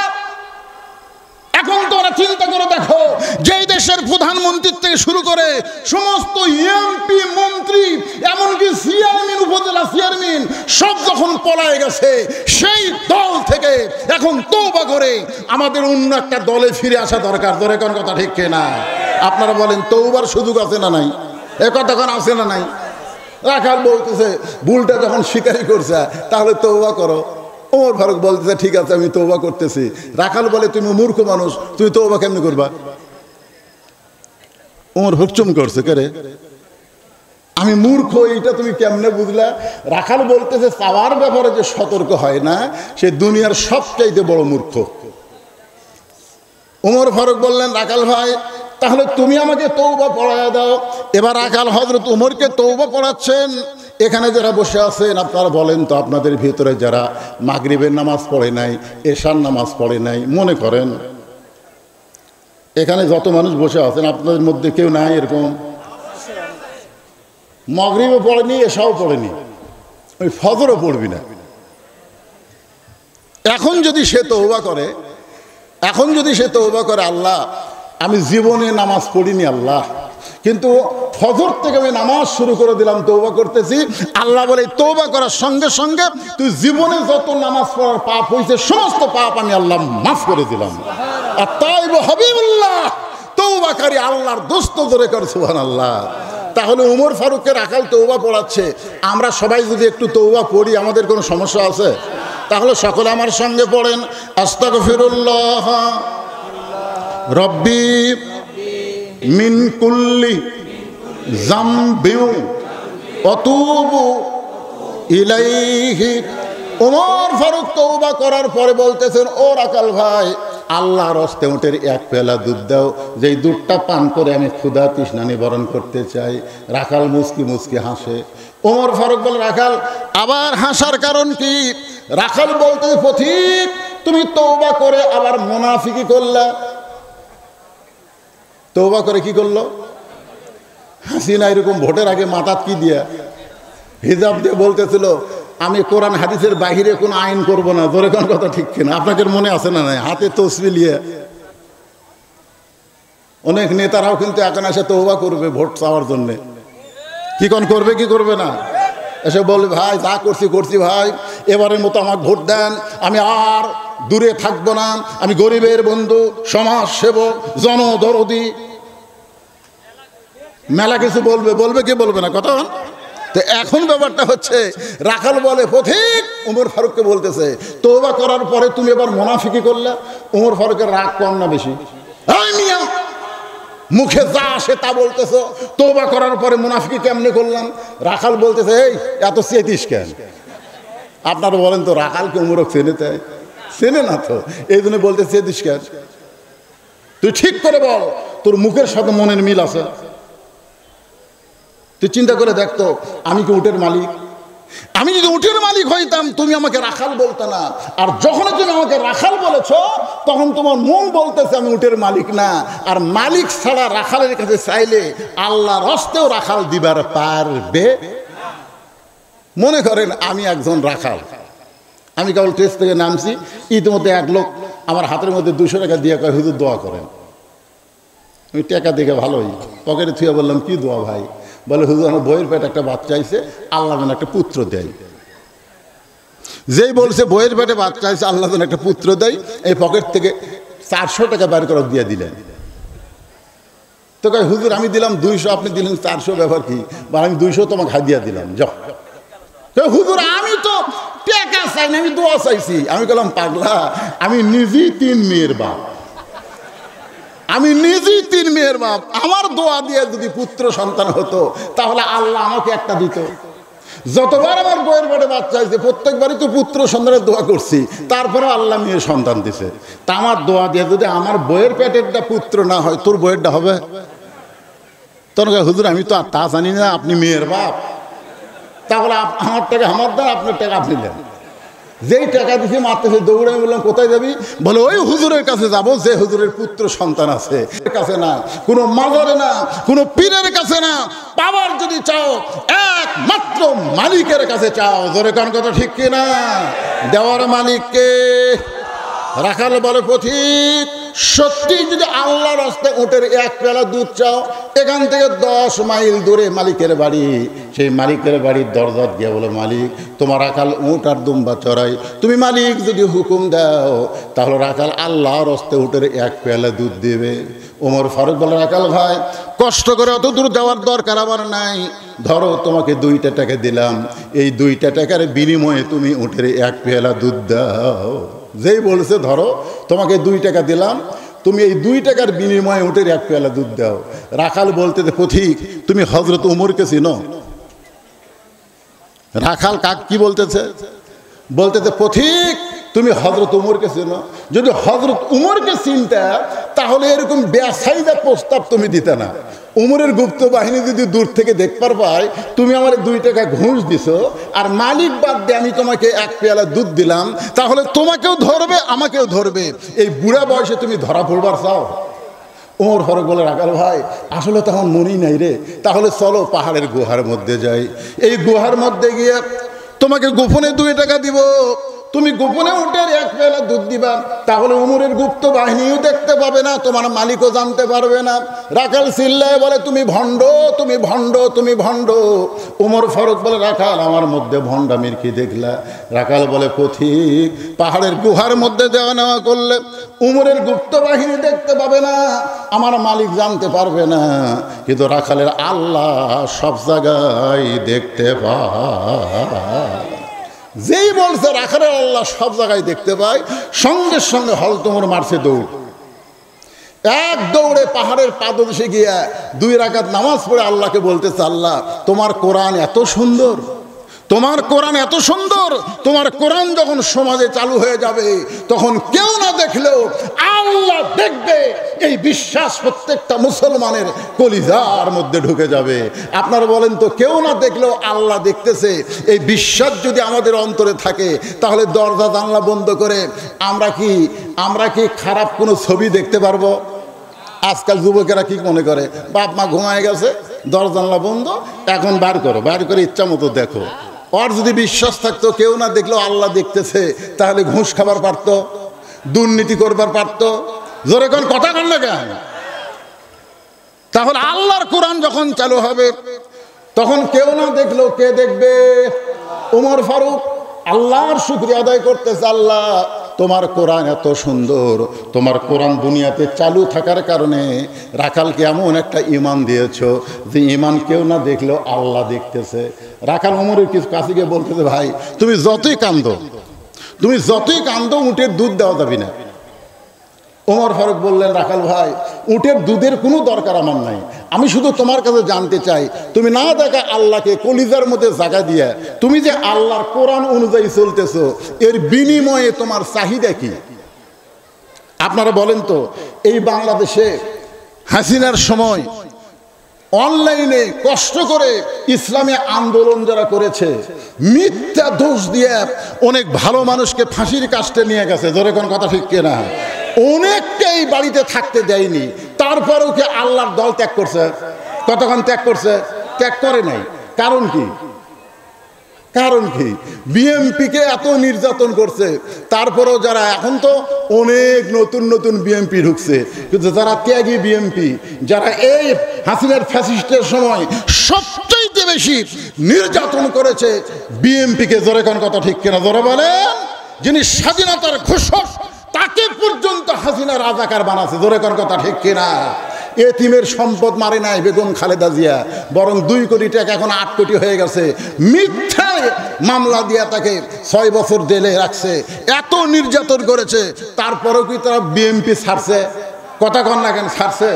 এখন তোমরা চিন্তা করে দেখো, যেই দেশের প্রধানমন্ত্রী থেকে শুরু করে সমস্ত এমপি মন্ত্রী, এমনকি চেয়ারম্যান, উপজেলা চেয়ারম্যান সব যখন পলায় গেছে, সেই দল থেকে এখন তওবা করে আমাদের অন্য একটা দলে ফিরে আসা দরকার। ধরে কোন কথা ঠিক কিনা? আপনারা বলেন তওবার সুযোগ আছে না নাই? এ কথা কোন আছে না নাই? রাখাল বলতেছে, ভুলটা যখন স্বীকারই করছে তাহলে তওবা করো। ওমর ফারুক বলতেছে, ঠিক আছে আমি তওবা করতেছি। রাখাল বলে, তুমি মূর্খ মানুষ, তুমি তওবা কেমনে করবা? ওমর হুকচুম করছে, কে রে আমি মূর্খ, এইটা তুমি কেমনে বুঝলা? রাখাল বলতেছে, চাওয়ার ব্যাপারে যে সতর্ক হয় না সে দুনিয়ার সবচাইতে বড় মূর্খ। ওমর ফারুক বললেন, রাখাল ভাই তাহলে তুমি আমাকে তওবা পড়ায়া দাও। এবার রাখাল হযরত ওমরকে তওবা পড়াচ্ছেন। এখানে যারা বসে আছেন আপনারা বলেন তো, আপনাদের ভিতরে যারা মাগরিবের নামাজ পড়ে নাই, এশার নামাজ পড়ে নাই, মনে করেন এখানে যত মানুষ বসে আছেন আপনাদের মধ্যে কেউ নাই এরকম? মাগরিবও পড়েনি, এশাও পড়েনি, ওই ফজরও পড়বি না। এখন যদি সে তওবা করে, আল্লাহ আমি জীবনে নামাজ পড়িনি আল্লাহ, কিন্তু ফজর থেকে আমি নামাজ শুরু করে দিলাম, তওবা করতেছি। আল্লাহ বলে, তওবা করার সঙ্গে সঙ্গে তুই জীবনে যত নামাজ পড়ার পাপ হয়েছে সমস্ত পাপ আমি আল্লাহ মাফ করে দিলাম। আর তাইব হাবিবুল্লাহ, তওবাকারী আল্লাহর দোস্ত, ধরে কর সুবহানাল্লাহ। তাহলে ওমর ফারুককে রাখাল তওবা পড়াচ্ছে, আমরা সবাই যদি একটু তওবা পড়ি আমাদের কোনো সমস্যা আছে? তাহলে সকলে আমার সঙ্গে পড়েন, আস্তাগফিরুল্লাহ রব্বি মিন কুল্লি যামবিন আতুবু ইলাইহি। ওমর ফারুক তওবা করার পরে বলতেছেন, ও রাখাল ভাই আল্লাহর হস্তে উটের এক পেলা দুধ দাও, যেই দুধটা পান করে আমি ক্ষুধা তৃষ্ণা নিবারণ করতে চাই। রাখাল মুচকি মুচকি হাসে। ওমর ফারুক বলে, রাখাল আবার হাসার কারণ কি? রাখাল বলতে, পথিক তুমি তওবা করে আবার মুনাফিকি করলা। তওবা করে কি করলো? হাসিনা এরকম ভোটের আগে মাথাত কি দিয়া হিজাব দিয়ে বলতেছিল, আমি কোরআন হাদিসের বাহিরে কোনো আইন করব না। ধরে কোন কথা ঠিক কিনা? আপনাদের মনে আছে না নাই? হাতে তসবিহ নিয়ে অনেক নেতারাও কিন্তু এখন এসে তওবা করবে ভোট চাওয়ার জন্যে। কি কোন করবে কি করবে না? এসে বলবে, ভাই যা করছি ভাই, এবারের মতো আমাকে ভোট দেন, আমি আর দূরে থাকবো না, আমি গরিবের বন্ধু, সমাজ সেবক, জনদরদি, মেলা কিছু বলবে কি বলবে না কথা। তো এখন ব্যাপারটা হচ্ছে, রাখাল বলে, পথিক ওমর ফারুককে বলতেছে, তওবা করার পরে তুমি এবার মুনাফিকি করলে। ওমর ফারুকের রাগ কম না বেশি? মিয়া মুখে যা আসে তা বলতেছো, তওবা করার পরে মুনাফিকি কেমনে করলাম? রাখাল বলতেছে, এই এত চেতিস কেন? আপনারা বলেন তো, রাখালকে ওমরক চেনে না তো, এই জন্য বলতে চেতিস কেন? তুই ঠিক করে বল, তোর মুখের সাথে মনের মিল আছে? তুই চিন্তা করে দেখতো, আমি কি উটের মালিক? আমি যদি উটের মালিক হইতাম তুমি আমাকে রাখাল বলতে না। আর যখন তুমি আমাকে রাখাল বলেছ তখন তোমার মন বলতেছে আমি উটের মালিক না। আর মালিক ছাড়া রাখালের কাছে চাইলে আল্লাহর হস্তেও রাখাল দিবার পারবে। মনে করেন আমি একজন রাখাল, আমি কেবল টেস্ট থেকে নামছি, ইতিমধ্যে এক লোক আমার হাতের মধ্যে 200 টাকা দিয়ে কয়, হুজুর দোয়া করেন। আমি টাকা দেখে ভালোই পকেটে থুয়ে বললাম, কি দোয়া ভাই? বলে হুজুর আমার বইয়ের পেটে একটা বাচ্চা আইছে, আল্লাহ যেন একটা পুত্র দেয়। যেই বলছে বইয়ের পেটে বাচ্চা আইছে আল্লাহ যেন একটা পুত্র দেয়, এই পকেট থেকে 400 টাকা বের করে দিয়ে দিলেন। তো কয় হুজুর আমি দিলাম 200, আপনি দিলেন 400, ব্যাপার কি? বা আমি 200 তোমাকে হাদিয়া দিলাম, যাও। হুজুর আমি তো টাকা চাই না, আমি দোয়া চাইছি। আমি বললাম পাগলা, আমি নিজেই 3 মেয়ের বাপ, আমি নিজেই 3 মেয়ের বাপ। আমার দোয়া দিয়ে যদি পুত্র সন্তান হতো তাহলে আল্লাহ আমাকে একটা দিত। যতবার আমার বইয়ের পেটে বাচ্চা হয়েছে প্রত্যেকবারই তো পুত্র সন্তানের দোয়া করছি, তারপরে আল্লাহ মেয়ে সন্তান দিছে। তা আমার দোয়া দিয়ে যদি আমার বইয়ের পেটেরটা পুত্র না হয়, তোর বইয়েরটা হবে? তোর হুজুর আমি তো আর তা জানি না, আপনি মেয়ের বাপ, তাহলে আমার টাকা আমার দেন, আপনার টাকা আপনি দেন। যেই টাকা দিছি মারতেছে দৌড়ে। আমি বললাম কোথায় যাবি? বলে ওই হুজুরের কাছে যাব যে হুজুরের পুত্র সন্তান আছে। কাছে না, কোনো মাজারে না, কোনো পীরের কাছে না, পাওয়ার যদি চাও একমাত্র মালিকের কাছে চাও। জোরে কান কথা ঠিক কিনা? দেওয়ার মালিককে। রাখাল বলে পথিক সত্যি যদি আল্লাহর রাস্তায় উটের 1 পেয়ালা দুধ চাও, এখান থেকে 10 মাইল দূরে মালিকের বাড়ি। সেই মালিকের বাড়ির দরজা গিয়ে বলে মালিক তোমার রাখাল উট আর দুম্বা চড়াই, তুমি মালিক যদি হুকুম দাও তাহলে রাখাল আল্লাহর রাস্তায় উটের 1 পেয়ালা দুধ দেবে। ওমর ফারুক বলে রাখাল ভাই কষ্ট করে অত দূর যাওয়ার দরকার আমার নাই, ধরো তোমাকে 2টা টাকা দিলাম, এই 2টা টাকার বিনিময়ে তুমি উটের 1 পেয়ালা দুধ দাও। যেই বলছে ধরো তোমাকে 2 টাকা দিলাম, তুমি এই 2 টাকার বিনিময়ে উটের 1 পেয়ালা দুধ দাও। রাখাল বলতে পথিক তুমি হযরত উমরকে চিনো? রাখাল কাক কি বলতেছে? বলতেছে পথিক তুমি হযরত উমরকে চিনো? যদি হযরত উমরকে চিনতে তাহলে এরকম বেসাইদা প্রস্তাব তুমি দিতে না। উমরের গুপ্ত বাহিনী যদি দূর থেকে দেখবার পায় তুমি আমার 2 টাকা ঘুষ দিছো আর মালিক বাদ দিয়ে আমি তোমাকে 1 পেয়ালা দুধ দিলাম, তাহলে তোমাকেও ধরবে আমাকেও ধরবে। এই বুড়া বয়সে তুমি ধরা পড়বার চাও? ওমর ফারুক বলে রাখাল ভাই আসলে তখন মনেই নাই রে, তাহলে চলো পাহাড়ের গুহার মধ্যে যাই। এই গুহার মধ্যে গিয়ে তোমাকে গোপনে 2 টাকা দিব, তুমি গোপনে উটের 1 পেয়ালা দুধ দিবা, তাহলে উমরের গুপ্ত বাহিনীও দেখতে পাবে না, তোমার মালিকও জানতে পারবে না। রাখাল চিল্লায় বলে তুমি ভণ্ড, তুমি ভণ্ড, তুমি ভণ্ড। উমর ফারুক বলে রাখাল আমার মধ্যে ভণ্ডামির কি দেখলা? রাখাল বলে পথিক পাহাড়ের গুহার মধ্যে দেওয়া নেওয়া করলে উমরের গুপ্ত বাহিনী দেখতে পাবে না, আমার মালিক জানতে পারবে না, কিন্তু রাখালের আল্লাহ সব জায়গায় দেখতে পায়। যেই বলছে রাখালের আল্লাহ সব জায়গায় দেখতে পায়, সঙ্গে সঙ্গে হলতমর মারছে দৌড়। 1 দৌড়ে পাহাড়ের পাদদেশে গিয়ে 2 রাকাত নামাজ পড়ে আল্লাহকে বলতেছে আল্লাহ তোমার কোরআন এত সুন্দর, তোমার কোরআন এত সুন্দর, তোমার কোরআন যখন সমাজে চালু হয়ে যাবে তখন কেউ না দেখলেও আল্লাহ দেখবে। এই বিশ্বাস প্রত্যেকটা মুসলমানের কলিজার মধ্যে ঢুকে যাবে। আপনারা বলেন তো কেউ না দেখলেও আল্লাহ দেখতেছে, এই বিশ্বাস যদি আমাদের অন্তরে থাকে তাহলে দরজা জানলা বন্ধ করে আমরা কি খারাপ কোনো ছবি দেখতে পারবো? আজকাল যুবকেরা কি মনে করে বাপ মা ঘুমায় গেছে, দরজা জানলা বন্ধ, এখন বার করে ইচ্ছা মতো দেখো। ওর যদি বিশ্বাস থাকতো কেউ না দেখলেও আল্লাহ দেখতেছে তাহলে ঘুষ খাবার পারতো, দুর্নীতি করবার পারতো। জোরে কোন কথা কন না কেন? তাহলে আল্লাহর কোরআন যখন চালু হবে তখন কেউ না দেখলেও কে দেখবে? ওমর ফারুক আল্লাহর শুকরিয়া আদায় করতেছে, আল্লাহ তোমার কোরআন এত সুন্দর, তোমার কোরআন দুনিয়াতে চালু থাকার কারণে রাখালকে এমন একটা ঈমান দিয়েছো যে ঈমান কেউ না দেখলেও আল্লাহ দেখতেছে। রাখাল ওমরের কিছু কাছে গিয়ে বলতেছে ভাই তুমি যতই কান্দো উটের দুধ দেওয়া যাবে না। ওমর ফারুক বললেন রাখাল ভাই উটের দুধের কোনো দরকার আমার নাই, আমি শুধু তোমার কাছে জানতে চাই তুমি না দেখা আল্লাহকে কলিজার মধ্যে জায়গা দিয়ে তুমি যে আল্লাহর কোরআন অনুযায়ী চলতেছো এর বিনিময়ে তোমার চাহিদা কি? আপনারা বলেন তো এই বাংলাদেশে হাসিনার সময় অনলাইনে কষ্ট করে ইসলামী আন্দোলন যারা করেছে মিথ্যা দোষ দিয়ে অনেক ভালো মানুষকে ফাঁসির কাস্টে নিয়ে গেছে। জোরে কোন কথা ঠিক কিনা? অনেককেই বাড়িতে থাকতে দেয়নি, তারপরেও কি আল্লাহর দল ত্যাগ করছে? কতক্ষণ ত্যাগ করছে? ত্যাগ করে নাই। কারণ কি? কারণ কি? বিএমপিকে এত নির্যাতন করছে, তারপরেও যারা এখন তো অনেক নতুন নতুন বিএমপি ঢুকছে, কিন্তু যারা ত্যাগী বিএমপি, যারা এই হাসিনার ফ্যাসিস্টের সময় সবচেয়ে বেশি নির্যাতন করেছে বিএমপিকে, জোরে কোন কথা ঠিক কিনা? জোরে বলেন। যিনি স্বাধীনতার ঘোষক তাকে পর্যন্ত হাসিনা রাজাকার বানাচ্ছে, জোরে কোন কথা ঠিক কিনা? এতিমের সম্পদ মারে নাই বেগম খালেদা জিয়া, বরং 2 কোটি টাকা এখন 8 কোটি হয়ে গেছে। মিথ্যা মামলা দিয়া তাকে 6 বছর জেলে রাখছে, এত নির্যাতন করেছে, তারপরেও কি তারা বিএমপি ছাড়ছে? কথা কন না কেন ছাড়ছে?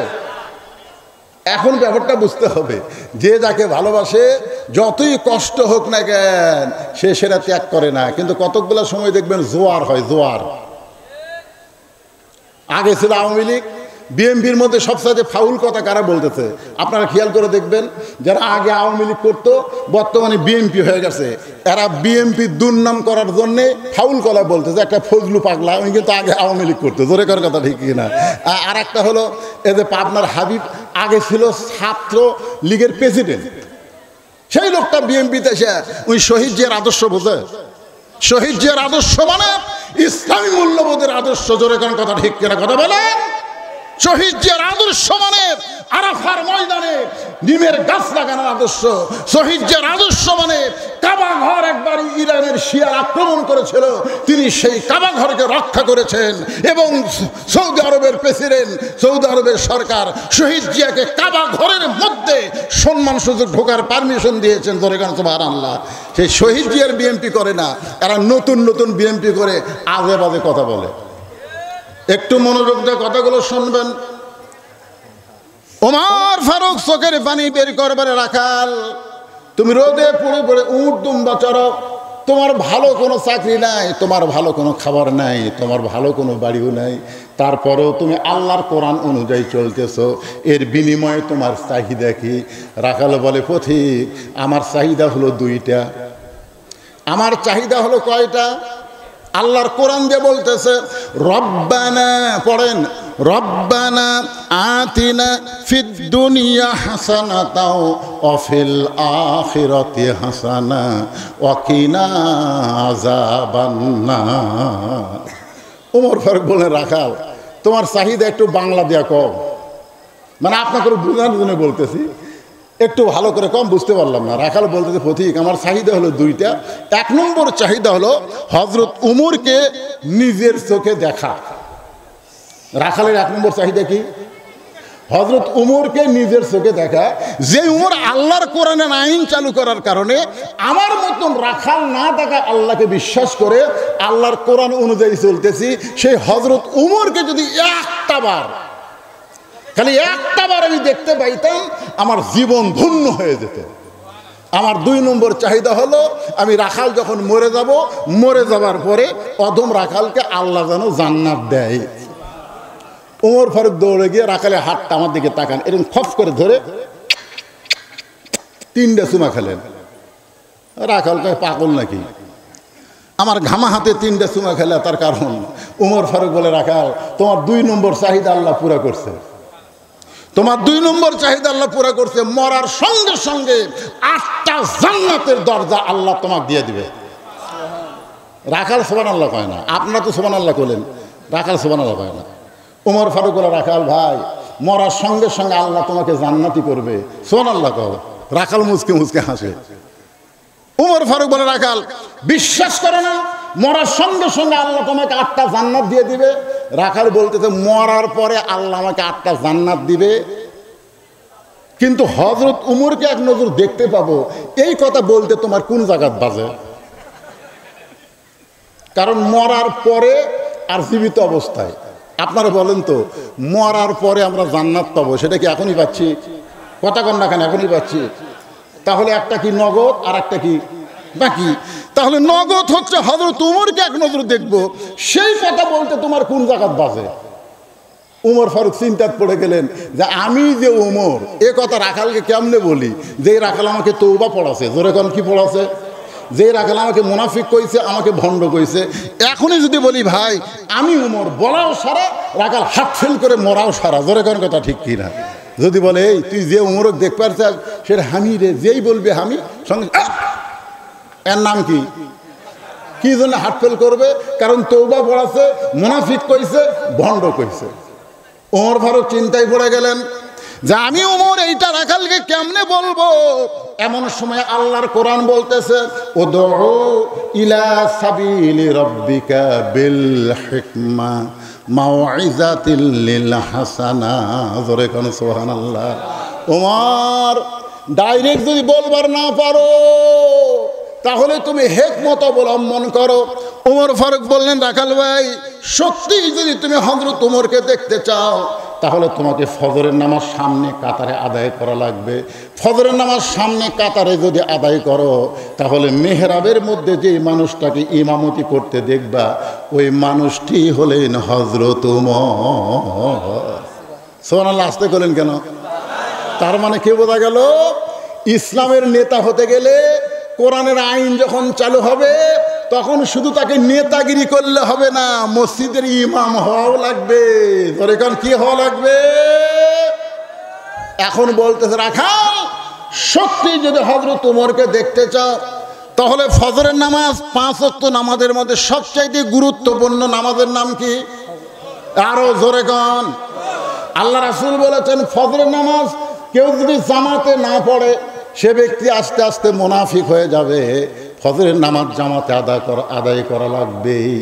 এখন ব্যাপারটা বুঝতে হবে, যে যাকে ভালোবাসে যতই কষ্ট হোক না কেন সে সেটা ত্যাগ করে না। কিন্তু কতকগুলো সময় দেখবেন জোয়ার হয়, জোয়ার। আগে ছিল আওয়ামী লীগ, বিএমপির মধ্যে সবচেয়ে ফাউল কথা কারা বলতেছে আপনারা খেয়াল করে দেখবেন। যারা আগে আওয়ামী লীগ করতো বর্তমানে বিএমপি হয়ে গেছে, এরা বিএমপি দুর্নাম করার জন্যে ফাউল কলা বলতেছে। একটা ফজলু পাগলা, উনি কিন্তু আগে আওয়ামী লীগ করতো, জোরে করার কথা ঠিক কিনা? আর একটা হলো এই যে পাবনার হাবিব, আগে ছিল ছাত্র লীগের প্রেসিডেন্ট, সেই লোকটা বিএমপিতে এসে উনি শহীদ জিয়ার আদর্শ বোঝে। শহীদ জিয়ার আদর্শ মানে ইসলামী মূল্যবোধের আদর্শ, জোরে করার কথা ঠিক কিনা? কথা বলেন। শহীদ জিয়ার আদর্শ মানে আরাফার ময়দানে নিমের গাছ লাগানোর আদর্শ। শহীদ জিয়ার আদর্শ মানে কাবা ঘর একবার ইরানের শিয়ার আক্রমণ করেছিল, তিনি সেই কাবা ঘরকে রক্ষা করেছেন। এবং সৌদি আরবের প্রেসিডেন্ট, সৌদি আরবের সরকার শহীদ জিয়াকে কাবা ঘরের মধ্যে সম্মান সুযোগ ঢোকার পারমিশন দিয়েছেন, ধরে গেছেন সুবহানাল্লাহ। সেই শহীদ জিয়ার বিএমপি করে না, এরা নতুন নতুন বিএমপি করে আজে বাজে কথা বলে। একটু মনোযোগ দিয়ে কথাগুলো শুনবেন। ওমর ফারুক চোখের পানি বের করবারে রাখাল, তুমি রোদে পড়ে পড়ে উট দুম্বা চড়ো, তোমার ভালো কোনো চাকরি নাই, তোমার ভালো কোনো খাবার নাই, তোমার ভালো কোনো বাড়িও নাই, তারপরেও তুমি আল্লাহর কোরআন অনুযায়ী চলতেছো, এর বিনিময়ে তোমার চাহিদা কি? রাখাল বলে, পথিক আমার চাহিদা হলো 2টা। আমার চাহিদা হলো কয়টা? আল্লাহর কোরআন দিয়ে বলতেছে, রব্বানা, পড়েন, রব্বানা আতিনা ফিদ দুনিয়া হাসানাতাও ওয়া ফিল আখিরাতি হাসানা ওয়া কিনা আযাবান্নার। ওমর ফারুক বলেন, রাখাল তোমার চাহিদা একটু বাংলা দিয়া কম, মানে আপনাকে বোঝানোর জন্য বলতেছি, একটু ভালো করে কম, বুঝতে পারলাম না। রাখাল বলতেছে, পথিক আমার চাহিদা হলো 2টা। 1 নম্বর চাহিদা হলো হযরত উমরকে নিজের চোখে দেখা। রাখালের 1 নম্বর চাহিদা কি? হযরত উমরকে নিজের চোখে দেখা। যে উমর আল্লাহর কোরআনের আইন চালু করার কারণে আমার মতন রাখাল না দেখা আল্লাহকে বিশ্বাস করে আল্লাহর কোরআন অনুযায়ী চলতেছি, সেই হযরত উমরকে যদি একটা বার, খালি একটা বার আমি দেখতে পাইতাম, আমার জীবন ধন্য হয়ে যেত। আমার 2 নম্বর চাহিদা হলো আমি রাখাল যখন মরে যাব, মরে যাবার পরে অধম রাখালকে আল্লাহ যেন জান্নাত দেয়। ওমর ফারুক দৌড়ে গিয়ে রাখালের হাতটা আমার দিকে তাকান, এরকম খপ করে ধরে 3টা চুমা খেলেন। রাখাল কয় পাগল নাকি? আমার ঘামা হাতে 3টা চুমা খেলে তার কারণ? ওমর ফারুক বলে, রাখাল তোমার 2 নম্বর চাহিদা আল্লাহ পুরা করছে, তোমার 2 নম্বর চাহিদা আল্লাহ পুরা করছে। মরার সঙ্গে সঙ্গে 8টা জান্নাতের দরজা আল্লাহ তোমাকে দিয়ে দিবে। রাখাল সুবহানাল্লাহ কয় না, আপনারা তো সুবহানাল্লাহ কইলেন, রাখাল সুবহানাল্লাহ কয় না। ওমর ফারুক বলে, রাখাল ভাই মরার সঙ্গে সঙ্গে আল্লাহ তোমাকে জান্নাতি করবে, সুবহানাল্লাহ কও। রাখাল মুচকে মুচকে হাসে। ওমর ফারুক বলে, রাখাল বিশ্বাস করে না মরার সঙ্গে সঙ্গে আল্লাহ তোমাকে 8টা জান্নাত দিয়ে দিবে? রাখাল বলতেছে, মরার পরে আল্লাহ আমাকে 8টা জান্নাত দিবে, কিন্তু হযরত উমরকে এক নজর দেখতে পাবো, এই কথা বলতে তোমার কোন জায়গাত বাজে? কারণ মরার পরে আর জীবিত অবস্থায়, আপনারা বলেন তো, মরার পরে আমরা জান্নাত পাবো, সেটা কি এখনই পাচ্ছি? কথা কন না কেন? এখনই পাচ্ছি। তাহলে একটা কি নগদ আর একটা কি বাকি? তাহলে নগদ হচ্ছে হযরত উমরকে এক নজর দেখবো, সেই কথা বলতে তোমার কোন জায়গাত বাজে? উমর ফারুক চিন্তায় পড়ে গেলেন যে আমি যে উমর, এ কথা রাখালকে কেমনে বলি? যে রাখাল আমাকে তওবা পড়াছে, জোরে কোন কি পড়াছে? যে রাখাল আমাকে মুনাফিক কইছে, আমাকে ভণ্ড কইছে, এখনই যদি বলি ভাই আমি উমর, বলাও সারা, রাখাল হাত ফেল করে মরাও সারা, জোরে কোন কথা ঠিক কিনা? যদি বলে এই তুই যে উমরক দেখ পারছিস সেটা হামি রে, যেই বলবে হামি সঙ্গে এর নাম কি? কি জন্য হার্ট ফেল করবে? কারণ তওবা পড়াছে, মুনাফিক কইছে, ভণ্ড কইছে। ওমর ফারুক চিন্তায় পড়ে গেলেন যে আমি ওমর এইটা রাখালকে কেমনে বলবো। এমন সময় আল্লাহর কোরআন বলতেছে, উদউ ইলা সাবিলি রাব্বিকা বিল হিকমা মাউইজাতিল লিল হাসানা। জোরে কোন সুবহানাল্লাহ। ওমর ডাইরেক্ট যদি বলবার না পারো তাহলে তুমি হিকমত অবলম্বন করো। ওমর ফারুক বললেন, রাখাল ভাই সত্যি যদি তুমি হযরত ওমরকে দেখতে চাও তাহলে তোমাকে ফজরের নামাজ সামনে কাতারে আদায় করা লাগবে। ফজরের নামাজ সামনে কাতারে যদি আদায় করো তাহলে মেহরাবের মধ্যে যে মানুষটাকে ইমামতি করতে দেখবা ওই মানুষটি হলেন হযরত ওমর। সুবহানাল্লাহ। আসতে করলেন কেন? তার মানে কি বোঝা গেল? ইসলামের নেতা হতে গেলে, কোরআনের আইন যখন চালু হবে তখন শুধু তাকে নেতাগিরি করলে হবে না, মসজিদের ইমাম হওয়াও লাগবে। ধরে কারণ কি হওয়া লাগবে? এখন বলতেছে রাখাল সত্যি যদি হযরত ওমরকে দেখতে চাও তাহলে ফজরের নামাজ 5 ওয়াক্ত নামাজের মধ্যে সবচাইতে গুরুত্বপূর্ণ নামাজের নাম কি? আরো জোরে গান। আল্লাহ রাসূল বলেছেন ফজরের নামাজ কেউ যদি জামাতে না পড়ে সে ব্যক্তি আস্তে আস্তে মুনাফিক হয়ে যাবে। ফজরের নামাজ জামাতে আদায় করা লাগবেই।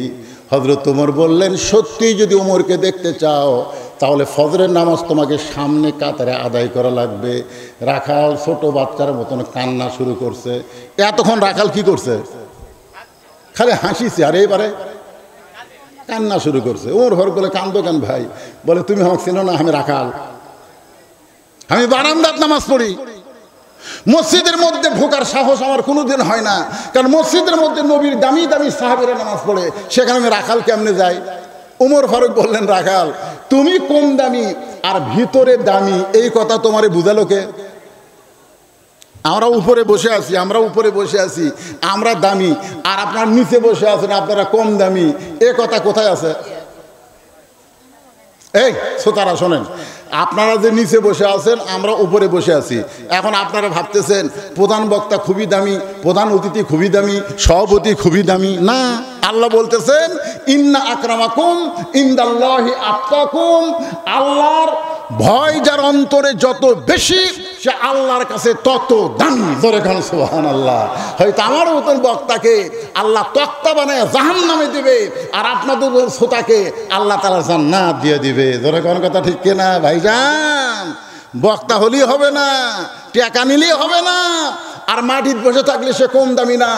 হযরত ওমর বললেন সত্যি যদি ওমরকে দেখতে চাও তাহলে ফজরের নামাজ তোমাকে সামনে কাতারে আদায় করা লাগবে। রাখাল ছোট বাচ্চার মতন কান্না শুরু করছে। এতক্ষণ রাখাল কি করছে? খালি হাসিছে, আর এবারে কান্না শুরু করছে। ওমর ফারুক বলে, কান্দো কেন ভাই? বলে, তুমি আমাকে চেনো না, আমি রাখাল, আমি বারান্দাত নামাজ পড়ি। মসজিদের মধ্যে ঢোকার সাহস আমার কোনোদিন হয় না, কারণ মসজিদের মধ্যে নবীর দামি দামি সাহাবীরা নামাজ পড়ে, সেখানে আমি রাখাল কেমনে যাই? ওমর ফারুক বললেন, রাখাল তুমি কম দামি আর ভিতরে দামি, এই কথা তোমারে বুঝালো কে? আমরা উপরে বসে আছি, আমরা দামি, আর আপনার নিচে বসে আছেন আপনারা কম দামি, এ কথা কোথায় আছে? এই শ্রোতারা শোনেন, আপনারা যে নিচে বসে আছেন আমরা উপরে বসে আছি। এখন আপনারা ভাবতেছেন প্রধান বক্তা খুবই দামি, প্রধান অতিথি খুবই দামি, সভাপতি খুবই দামি। না, আল্লাহ বলতেছেন ইন্না আকরামাকুম ইনদাল্লাহি আতকাকুম। আল্লাহর ভয় যার অন্তরে যত বেশি সে আল্লাহর কাছে তত দামি। জোরে খান সুবহানাল্লাহ। হয়তো আমার মতন বক্তাকে আল্লাহ তক্তা বানায় জাহান্নামে দিবে, আর আপনাদের শ্রোতাকে আল্লাহ তাআলা জান্নাত দিয়ে দিবে। জোরে কোন কথা ঠিক কিনা ভাইজান? বক্তা হলেই হবে না, টাকা নিলেই হবে না, আর মাটিতে বসে থাকলে সে কম দামি না।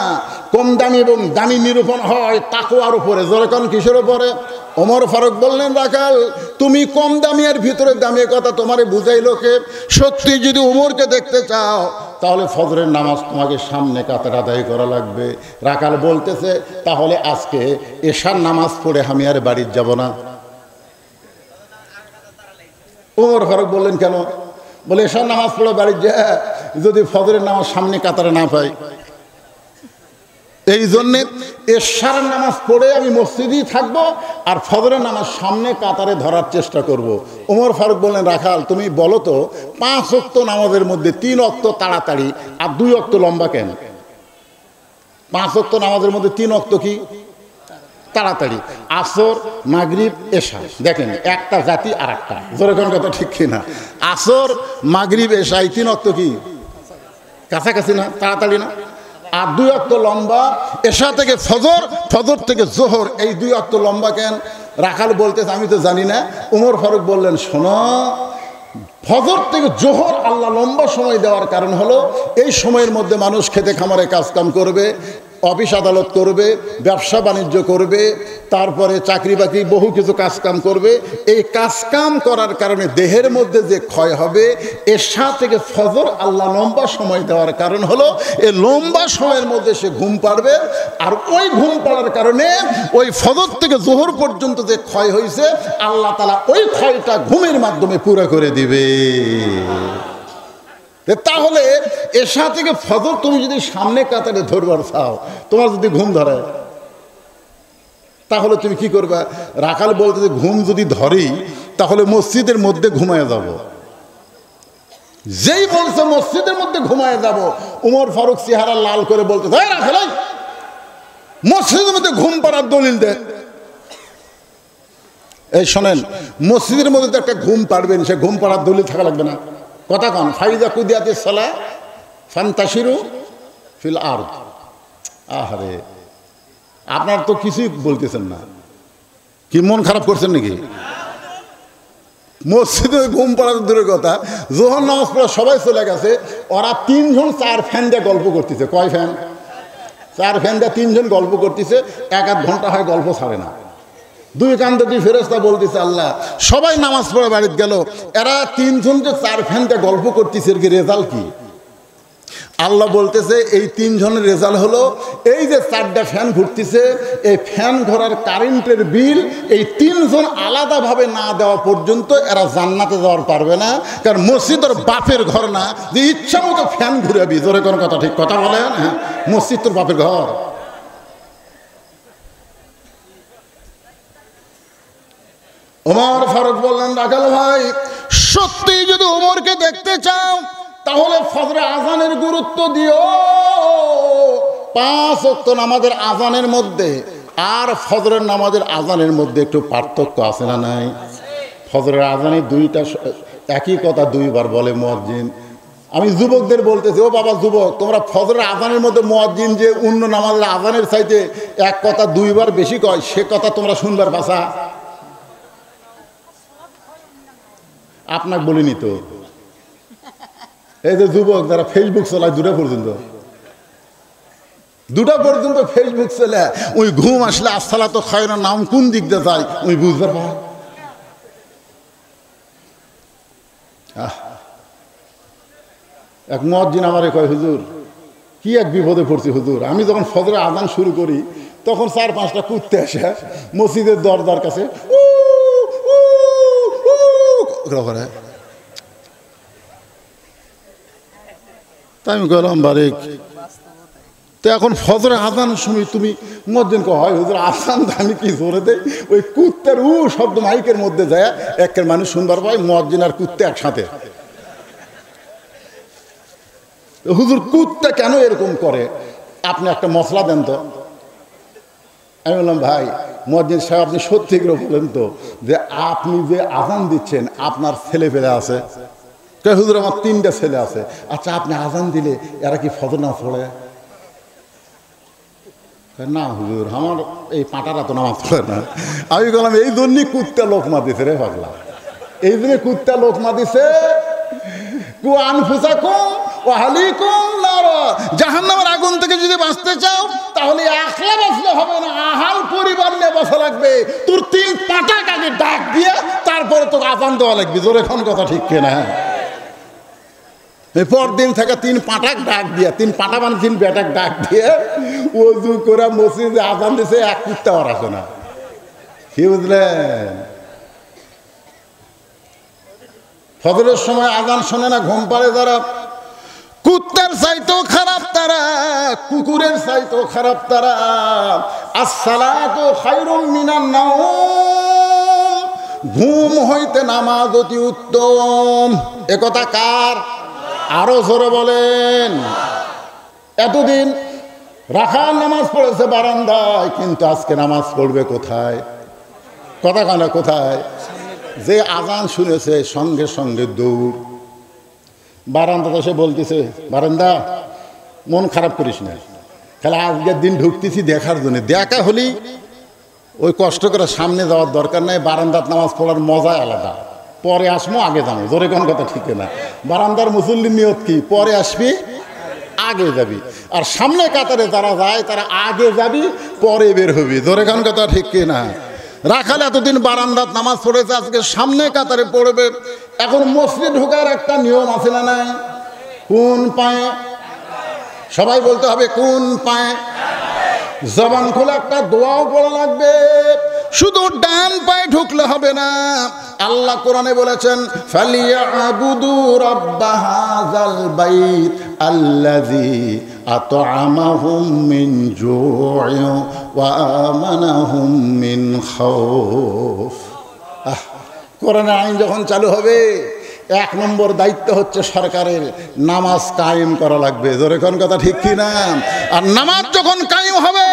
কম দামি এবং দামি নিরূপণ হয় তাকওয়ার উপরে। জোরে কোন কিসের উপরে? ওমর ফারুক বললেন, রাখাল তুমি কম দামি আর ভিতরে দামি কথা তোমারে বুঝাইলো কে? সত্যি যদি ওমরকে দেখতে চাও তাহলে ফজরের নামাজ তোমাকে সামনে কাতার আদায় করা লাগবে। রাখাল বলতেছে, তাহলে আজকে এশার নামাজ পড়ে আমি আর বাড়ির যাব না। ওমর ফারুক বললেন, কেন? বলে, এশার নামাজ পড়ে বাড়ির যা, যদি ফজরের নামাজ সামনে কাতারে না পাই, এই জন্যে এশার নামাজ পড়ে আমি মসজিদেই থাকবো আর ফজরের নামাজ সামনে কাতারে ধরার চেষ্টা করব। ওমর ফারুক বললেন, রাখাল তুমি বলো তো 5 ওয়াক্ত নামাজের মধ্যে 3 ওয়াক্ত তাড়াতাড়ি আর 2 ওয়াক্ত লম্বা কেন? 5 ওয়াক্ত নামাজের মধ্যে 3 ওয়াক্ত কি তাড়াতাড়ি? আসর, মাগরিব, এশা। দেখেন একটা জাতি আর একটা। জোরে কোন কথা ঠিক কিনা? আসর, মাগরিব, এশা, 3 ওয়াক্ত কি কাছাকাছি না? তাড়াতাড়ি না? আর 2 ওয়াক্ত লম্বা। এশা থেকে ফজর, ফজর থেকে জোহর, এই 2 ওয়াক্ত লম্বা কেন? রাখাল বলতেছে, আমি তো জানি না। ওমর ফারুক বললেন, শোনো, ফজর থেকে জোহর আল্লাহ লম্বা সময় দেওয়ার কারণ হলো এই সময়ের মধ্যে মানুষ খেতে খামারে কাজকাম করবে, অফিস আদালত করবে, ব্যবসা বাণিজ্য করবে, তারপরে চাকরি বাকরি বহু কিছু কাজকাম করবে। এই কাজকাম করার কারণে দেহের মধ্যে যে ক্ষয় হবে, এশা থেকে ফজর আল্লাহ লম্বা সময় দেওয়ার কারণ হলো এই লম্বা সময়ের মধ্যে সে ঘুম পাড়বে, আর ওই ঘুম পাড়ার কারণে ওই ফজর থেকে জোহর পর্যন্ত যে ক্ষয় হয়েছে আল্লাহ তাআলা ওই ক্ষয়টা ঘুমের মাধ্যমে পুরো করে দিবে। তাহলে এশা থেকে ফজর তুমি যদি সামনে কাতারে ধরবার চাও, তোমার যদি ঘুম ধরে, তাহলে তুমি কি করবা? রাখাল বলতে, ঘুম যদি ধরেই তাহলে মসজিদের মধ্যে ঘুমায় যাব। যেই বলছে মসজিদের মধ্যে ঘুমায় যাব, উমর ফারুক চেহারা লাল করে বলতে, মসজিদের মধ্যে ঘুম পাড়ার দলিল দে। এই শোনেন, মসজিদের মধ্যে তো একটা ঘুম পাড়বেন, সে ঘুম পাড়ার দলিল থাকা লাগবে না? কথা কন, ফাইদা কুদিয়াতিস সালাহ ফান্তাশিরু ফিল আরদ। আহারে, আপনার তো কিছুই বলতেছেন না, কি মন খারাপ করছেন নাকি? মসজিদে ঘুম পাড়ার দূরের কথা, যখন নামাজ পড়া সবাই চলে গেছে, ওরা তিনজন 4 ফ্যান দিয়ে গল্প করতেছে। কয় ফ্যান? 4 ফ্যান দিয়ে তিনজন গল্প করতেছে, 1-1 ঘন্টা হয় গল্প ছাড়ে না। 2 কান্দে 2 ফেরেশতা বলতেছে, আল্লাহ, সবাই নামাজ পড়ে বাড়িতে গেল, এরা তিনজন যে 4 ফ্যান দিয়ে গল্প করতেছে, এর কি রেজাল্ট কি? আল্লাহ বলতেছে, এই 3 জনের রেজাল্ট হলো এই যে 4টা ফ্যান ঘুরতেছে, এই ফ্যান ঘোরার কারেন্টের বিল এই 3 জন আলাদাভাবে না দেওয়া পর্যন্ত এরা জান্নাতে যাওয়ার পারবে না। কারণ মসজিদ ওর বাপের ঘর না যে ইচ্ছা মতো ফ্যান ঘুরাবি। জোরে কোনো কথা, ঠিক কথা বলেন? হ্যাঁ, মসজিদ তোর বাপের ঘর। ওমর ফারুক বললেন, রাখাল ভাই, সত্যি যদি ওমরকে দেখতে চাও তাহলে ফজরে আজানের গুরুত্ব দিও। 5 ওয়াক্ত নামাজের আজানের মধ্যে আর ফজরের নামাজের আজানের মধ্যে একটু পার্থক্য আছে না নাই? ফজরের আজানে 2টা একই কথা 2 বার বলে মুয়াজ্জিন। আমি যুবকদের বলতেছি, ও বাবা যুবক, তোমরা ফজরের আজানের মধ্যে মুয়াজ্জিন যে অন্য নামাজের আজানের চাইতে এক কথা 2 বার বেশি কয়, সে কথা তোমরা শুনবার ভাষা আপনাকে বলিনি তো। এই যে যুবক যারা ফেসবুক চালায় 2টা পর্যন্ত ফেসবুক চলে, ওই ঘুম আসলে আসসালাতু খায়রুন নাম কোন দিক দিয়ে যায় ওই বুঝতে পারে। এক মুয়াজ্জিন আমারে কয়, হুজুর কি এক বিপদে পড়ছি হুজুর। আমি যখন ফজরে আজান শুরু করি তখন 4-5টা কুত্তে আসে মসজিদের দরজার কাছে করে। তাই আমি বললাম, বারেক তো এখন ফজরে আজানের সময় তুমি মুয়াজ্জিন কো, হয় হুজুর আজান আমি কি জোরে দেই, ওই কুত্তের শব্দ মাইকের মধ্যে যায়, একের মানুষ শুনবার পায়, মুয়াজ্জিন আর কুত্তে একসাথে। হুজুর কুত্তে কেন এরকম করে, আপনি একটা মশলা দেন তো। আমি বললাম, ভাই মুয়াজ্জিন সাহেব, আপনি সত্যি করে বলেন তো যে আপনি যে আজান দিচ্ছেন আপনার ছেলে পেলে আছে? হুজুর আমার 3টা ছেলে আছে। আচ্ছা, আপনি আজান দিলে এরা কি ফজর নামাজ পড়ে? না হুজুর, আমার এই পাঁটারা তো নামাজ পড়ে না। আমি বললাম, এই জন্যই কুত্তা লোকমা দিছে রে পাগলা, এই জন্য কুত্তা লোকমা দিছে। জাহান্নামের আগুন থেকে যদি বাঁচতে চাও তাহলে একলা বাঁচলে হবে না, আহাল পরিবার নিয়ে বাঁচা লাগবে। তোর 3 পাটাক আগে ডাক দিয়ে তারপরে তোকে আজান দেওয়া লাগবে। জোরে এখন কথা, ঠিক কিনা? পরদিন থেকে 3 পাটাক ডাক দিয়ে, 3 পাটা মানে 3 বেটাক ডাক দিয়ে ওযু করে মসজিদে আজান দিছে, এক কুত্তা আর আসে না। কি বুঝলেন? ফজরের সময় আজান শোনে না, ঘুম পাড়ে যারা, কুত্তার চাইতেও খারাপ তারা, কুকুরের চাইতেও খারাপ তারা। আসসালাতু খায়রুম মিনান নাওম, ঘুম হইতে নামাজ অতি উত্তম। একথা কার? আরো জোরে বলেন। এতদিন রাখাল নামাজ পড়েছে বারান্দায়, কিন্তু আজকে নামাজ পড়বে কোথায়? কথা কানা কোথায়? যে আজান শুনেছে সঙ্গে সঙ্গে দৌড়। বারান্দাতে এসে বলতেছে, বারান্দা মন খারাপ করিস না, তাহলে আজকের দিন ঢুকতেছি দেখার জন্য, দেখা হলেই ওই কষ্ট করে সামনে যাওয়ার দরকার নাই। বারান্দার নামাজ পড়ার মজাই আলাদা। পরে আসবো আগে যাবো, জোরে কোন কথা, ঠিক না? বারান্দার মুসল্লির নিয়ত কি? পরে আসবি আগে যাবি। আর সামনে কাতারে যারা যায় তারা আগে যাবি পরে বের হবি। জোরে কোন কথা, ঠিক না? রাখাল এতদিন বারান্দাত নামাজ পড়েছে, আজকে সামনে কাতারে পড়বে। এখন মসজিদে ঢোকার একটা নিয়ম আছে না নাই? কোন পায়ে? সবাই বলতে হবে কোন পায়ে। জবান খোলা একটা দোয়াও পড়া লাগবে। শুধু ডান পায়ে ঢুকলে হবে না। আল্লাহ কোরআনে বলেছেন, ফালিয়াবুদু রাব্ব হাযাল বাইত আল্লাযী আত'আমাহুম মিন জু'ইন ওয়া আমানাহুম মিন খাউফ। কোরআনের আইন যখন চালু হবে, এক নম্বর দায়িত্ব হচ্ছে সরকারের নামাজ কায়েম করা লাগবে। জোরে কোন কথা ঠিক কি না? আর নামাজ যখন কায়েম হবে,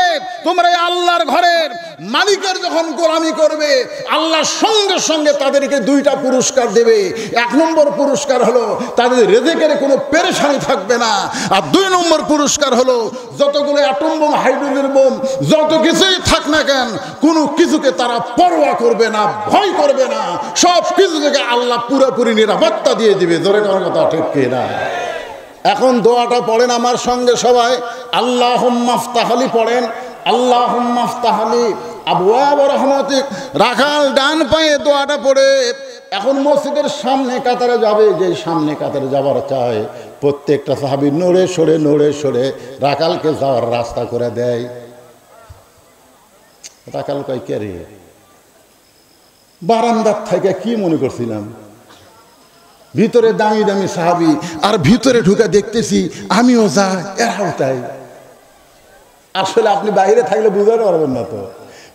তোমরা আল্লাহর ঘরের মালিকের যখন গোলামি করবে, আল্লাহর সঙ্গে সঙ্গে তাদেরকে দুইটা পুরস্কার দেবে। এক নম্বর পুরস্কার হলো তাদের রিজিকের কোনো পেরেশানি থাকবে না। আর দুই নম্বর পুরস্কার হলো যতগুলো অ্যাটম বোম, হাইড্রোজেন বোম, যত কিছুই থাক না কেন, কোনো কিছুকে তারা পরোয়া করবে না, ভয় করবে না। সব কিছু থেকে আল্লাহ পুরোপুরি নিরাপত্তা দিয়ে দিবে। জোরে কোন কথা ঠিক কি না? এখন দোয়াটা পড়েন আমার সঙ্গে সবাই। আল্লাহুম্মা ইফতাহলি পড়েন। আল্লাহুম্মা ইফতাহলি আবওয়াব রাহমাতিক। রাখাল ডান পায়ে দোয়াটা পড়ে এখন মসজিদের সামনে কাতারে যাবে। যে সামনে কাতারে যাবার চায়, প্রত্যেকটা সাহাবী নড়ে সরে রাখালকে যাওয়ার রাস্তা করে দেয়। রাখাল কয়, কে রে? বারান্দার থেকে কি মনে করছিলাম ভিতরে দামি দামি সাহাবী, আর ভিতরে ঢুকে দেখতেছি আমিও যা, এরাও তাই। আসলে আপনি বাইরে থাকলে বুঝতে পারবেন না। তো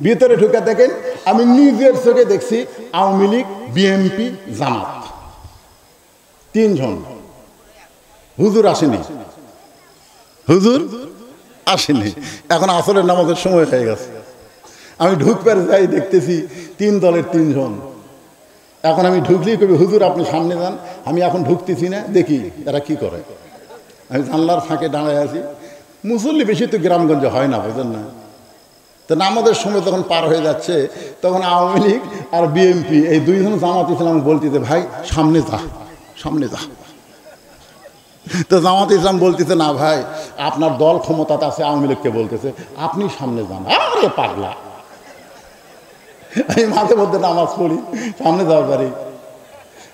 ভিতরে ঢুকে দেখেন, আমি নিজের চোখে দেখছি আওয়ামী লীগ, বিএনপি, জামাত, তিনজন। হুজুর আসেনি, হুজুর আসেনি। এখন আসরের নামাজের সময় হয়ে গেছে। আমি ঢুকবার যাই, দেখতেছি তিন দলের তিনজন। এখন আমি ঢুকলেই কবি, হুজুর আপনি সামনে যান। আমি এখন ঢুকতেছি না, দেখি এরা কি করে। আমি জানলার ফাঁকে দাঁড়ায় আছি। মুসল্লি বেশি তো গ্রামগঞ্জে হয় না, বুঝলেন না? তো নামাজের সময় যখন পার হয়ে যাচ্ছে, তখন আওয়ামী লীগ আর বিএনপি এই দুইজন জামাত ইসলাম বলতেছে, ভাই সামনে যা, সামনে যা। তো জামাত ইসলাম বলতেছে, না ভাই আপনার দল ক্ষমতাতে আছে। আওয়ামী লীগকে বলতেছে, আপনি সামনে যান। আরে পাগলা, আমি মাঝে মধ্যে নামাজ পড়ি, সামনে যাওয়ার পারি।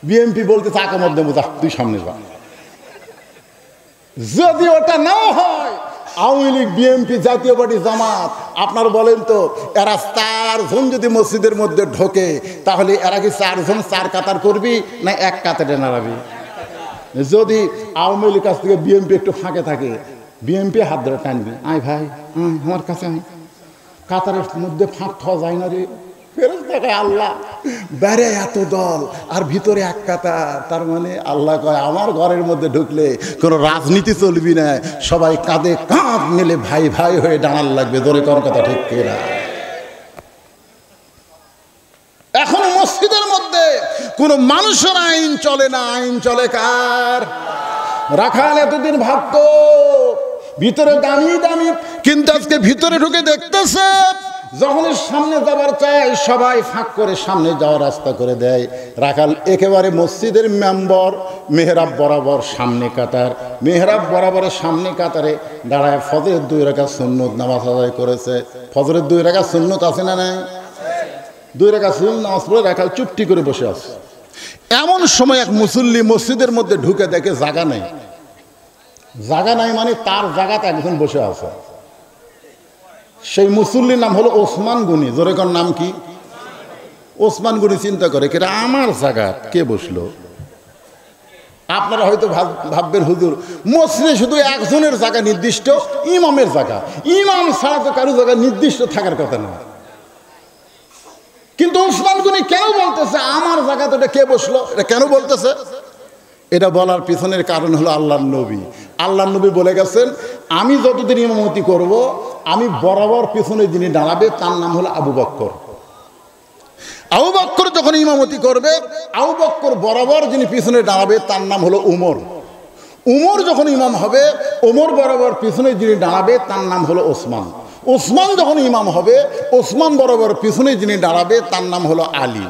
বিএনপি বলতেছে, আঁকা মধ্যে যা, তুই সামনে যা। যদি ওটা নাও হয়, আওয়ামী লীগ, বিএনপি, জাতীয় পার্টি, জামাত, আপনার বলেন তো, এরা চারজন যদি মসজিদের মধ্যে ঢোকে, তাহলে এরা কি চারজন চার কাতার করবি না এক কাতারে নাড়াবি? যদি আওয়ামী লীগ কাছ থেকে বিএনপি একটু ফাঁকে থাকে, বিএনপি হাত ধরে টানবি, আয় ভাই আমার কাছে আয়। কাতারের মধ্যে ফাঁক খাওয়া যায় না রে। ফেরত দেখায় আল্লাহ, বাইরে এত দল আর ভিতরে এক কাতার। তার মানে আল্লাহ কয়, আমার ঘরের মধ্যে ঢুকলে কোনো রাজনীতি চলবি না, সবাই কাঁধে কাঁধ মিলে ভাই ভাই হয়ে দাঁড়ান লাগবে। জোরে কোন কথা ঠিক কিনা? এখন মসজিদের মধ্যে কোনো মানুষের আইন চলে না, আইন চলে কার? রাখাল এতদিন ভাবতো ভিতরে দামি দামি, কিন্তু আজকে ভিতরে ঢুকে দেখতেছে যখন সামনে যাবার চায়, সবাই ফাঁক করে সামনে যাওয়ার রাস্তা করে দেয়। রাখাল একেবারে মসজিদের মেম্বর, মেহরাব বরাবর সামনে কাতার, মেহরাব বরাবরের সামনে কাতারে দাঁড়ায় ফজরের 2 রাকাত সুন্নত নামাজ আদায় করেছে। ফজরের 2 রাকাত সুন্নত আছে না নাই? 2 রাকাত সুন্নত নামাজ পড়ে রাখাল চুপটি করে বসে আছে। এমন সময় এক মুসল্লি মসজিদের মধ্যে ঢুকে দেখে জায়গা নেই। জায়গা নাই মানে তার জায়গাতে একজন বসে আছে। সেই মুসল্লির নাম হলো ওসমান গনি। জোরে কোন নাম কি? ওসমান গনি চিন্তা করে, কেরা আমার জায়গা কে বসলো? আপনারা হয়তো ভাববেন, হুজুর মসজিদে শুধু একজনের জায়গা নির্দিষ্ট, ইমামের জায়গা। ইমাম ছাড়া তো কারো জায়গা নির্দিষ্ট থাকার কথা না। কিন্তু ওসমান গনি কেন বলতেছে আমার জায়গা, তো এটা কে বসলো? এটা কেন বলতেছে? এটা বলার পিছনের কারণ হলো আল্লাহর নবী। আল্লাহর নবী বলে গেছেন, আমি যতদিন ইমামতি করব, আমি বরাবর পিছনে যিনি দাঁড়াবে তার নাম হলো আবু বকর। আবু বকর যখন ইমামতি করবে, আবু বকর বরাবর যিনি পিছনে দাঁড়াবে তার নাম হলো উমর। উমর যখন ইমাম হবে, উমর বরাবর পিছনে যিনি দাঁড়াবে তার নাম হলো ওসমান। ওসমান যখন ইমাম হবে, ওসমান বরাবর পিছনে যিনি দাঁড়াবে তার নাম হলো আলী।